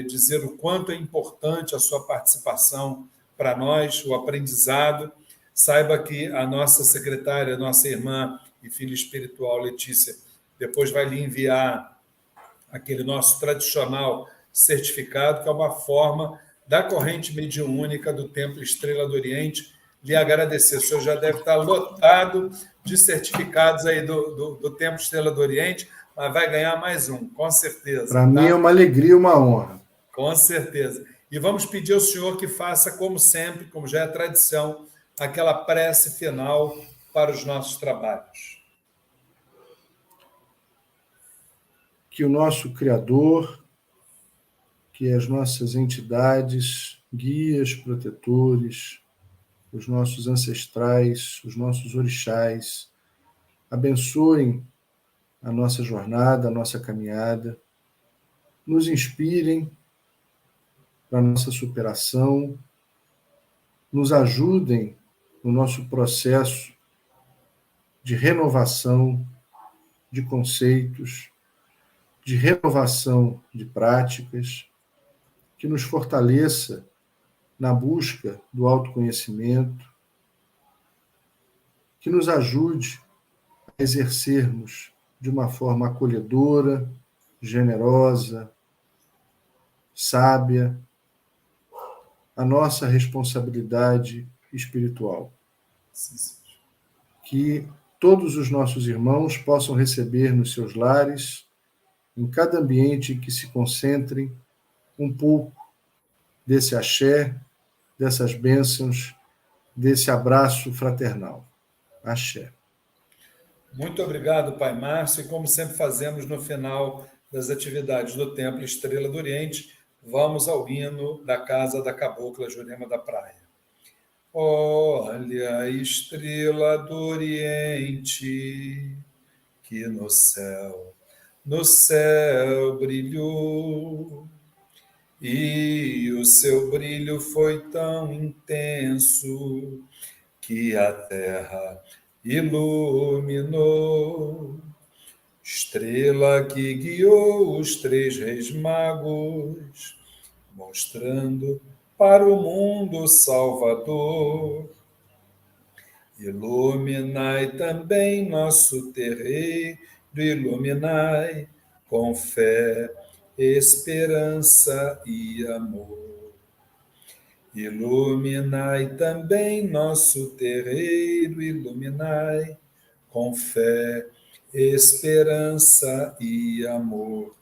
dizer o quanto é importante a sua participação para nós, o aprendizado. Saiba que a nossa secretária, nossa irmã e filha espiritual, Letícia, depois vai lhe enviar aquele nosso tradicional certificado, que é uma forma da corrente mediúnica do Templo Estrela do Oriente, lhe agradecer. O senhor já deve estar lotado de certificados aí do Templo Estrela do Oriente, mas vai ganhar mais um, com certeza. Para mim é uma alegria e uma honra. Com certeza. E vamos pedir ao senhor que faça, como sempre, como já é tradição, aquela prece final para os nossos trabalhos. Que o nosso Criador, que as nossas entidades, guias, protetores, os nossos ancestrais, os nossos orixás, abençoem a nossa jornada, a nossa caminhada, nos inspirem para a nossa superação nos ajudem no nosso processo de renovação de conceitos, de renovação de práticas, que nos fortaleça na busca do autoconhecimento, que nos ajude a exercermos de uma forma acolhedora, generosa, sábia, a nossa responsabilidade espiritual. Sim. Que todos os nossos irmãos possam receber nos seus lares, em cada ambiente que se concentrem, um pouco desse axé, dessas bênçãos, desse abraço fraternal. Axé. Muito obrigado, Pai Márcio. E como sempre fazemos no final das atividades do Templo Estrela do Oriente, vamos ao hino da Casa da Cabocla Jurema da Praia. Olha a estrela do Oriente, que no céu brilhou, e o seu brilho foi tão intenso que a terra iluminou. Estrela que guiou os 3 reis magos, mostrando para o mundo Salvador. Iluminai também nosso terreiro, iluminai com fé, esperança e amor. Iluminai também nosso terreiro, iluminai com fé, esperança e amor.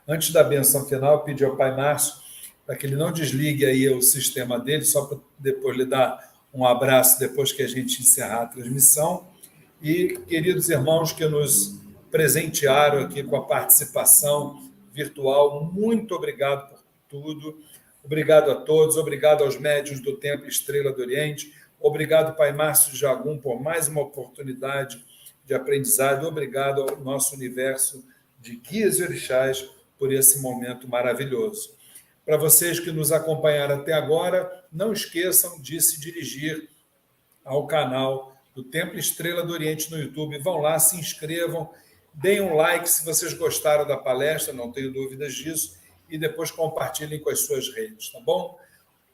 Antes da benção final, pedi ao Pai Márcio para que ele não desligue aí o sistema dele, só para depois lhe dar um abraço depois que a gente encerrar a transmissão. E, queridos irmãos que nos presentearam aqui com a participação virtual, muito obrigado por tudo. Obrigado a todos, obrigado aos médiuns do Templo Estrela do Oriente, obrigado, Pai Márcio Jagum, por mais uma oportunidade de aprendizado, obrigado ao nosso universo de guias e orixás por esse momento maravilhoso. Para vocês que nos acompanharam até agora, não esqueçam de se dirigir ao canal do Templo Estrela do Oriente no YouTube. Vão lá, se inscrevam, deem um like se vocês gostaram da palestra, não tenho dúvidas disso, e depois compartilhem com as suas redes, tá bom?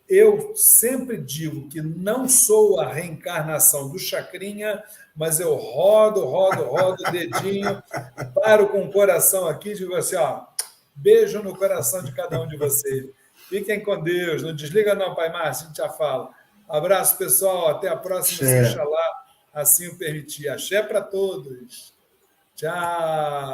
Eu sempre digo que não sou a reencarnação do Chacrinha, mas eu rodo o dedinho, paro com o coração aqui e digo assim, ó, beijo no coração de cada um de vocês. Fiquem com Deus, não desliga não, Pai Márcio, a gente já fala. Abraço, pessoal, até a próxima, se Oxalá assim o permitir. Axé para todos. Tchau.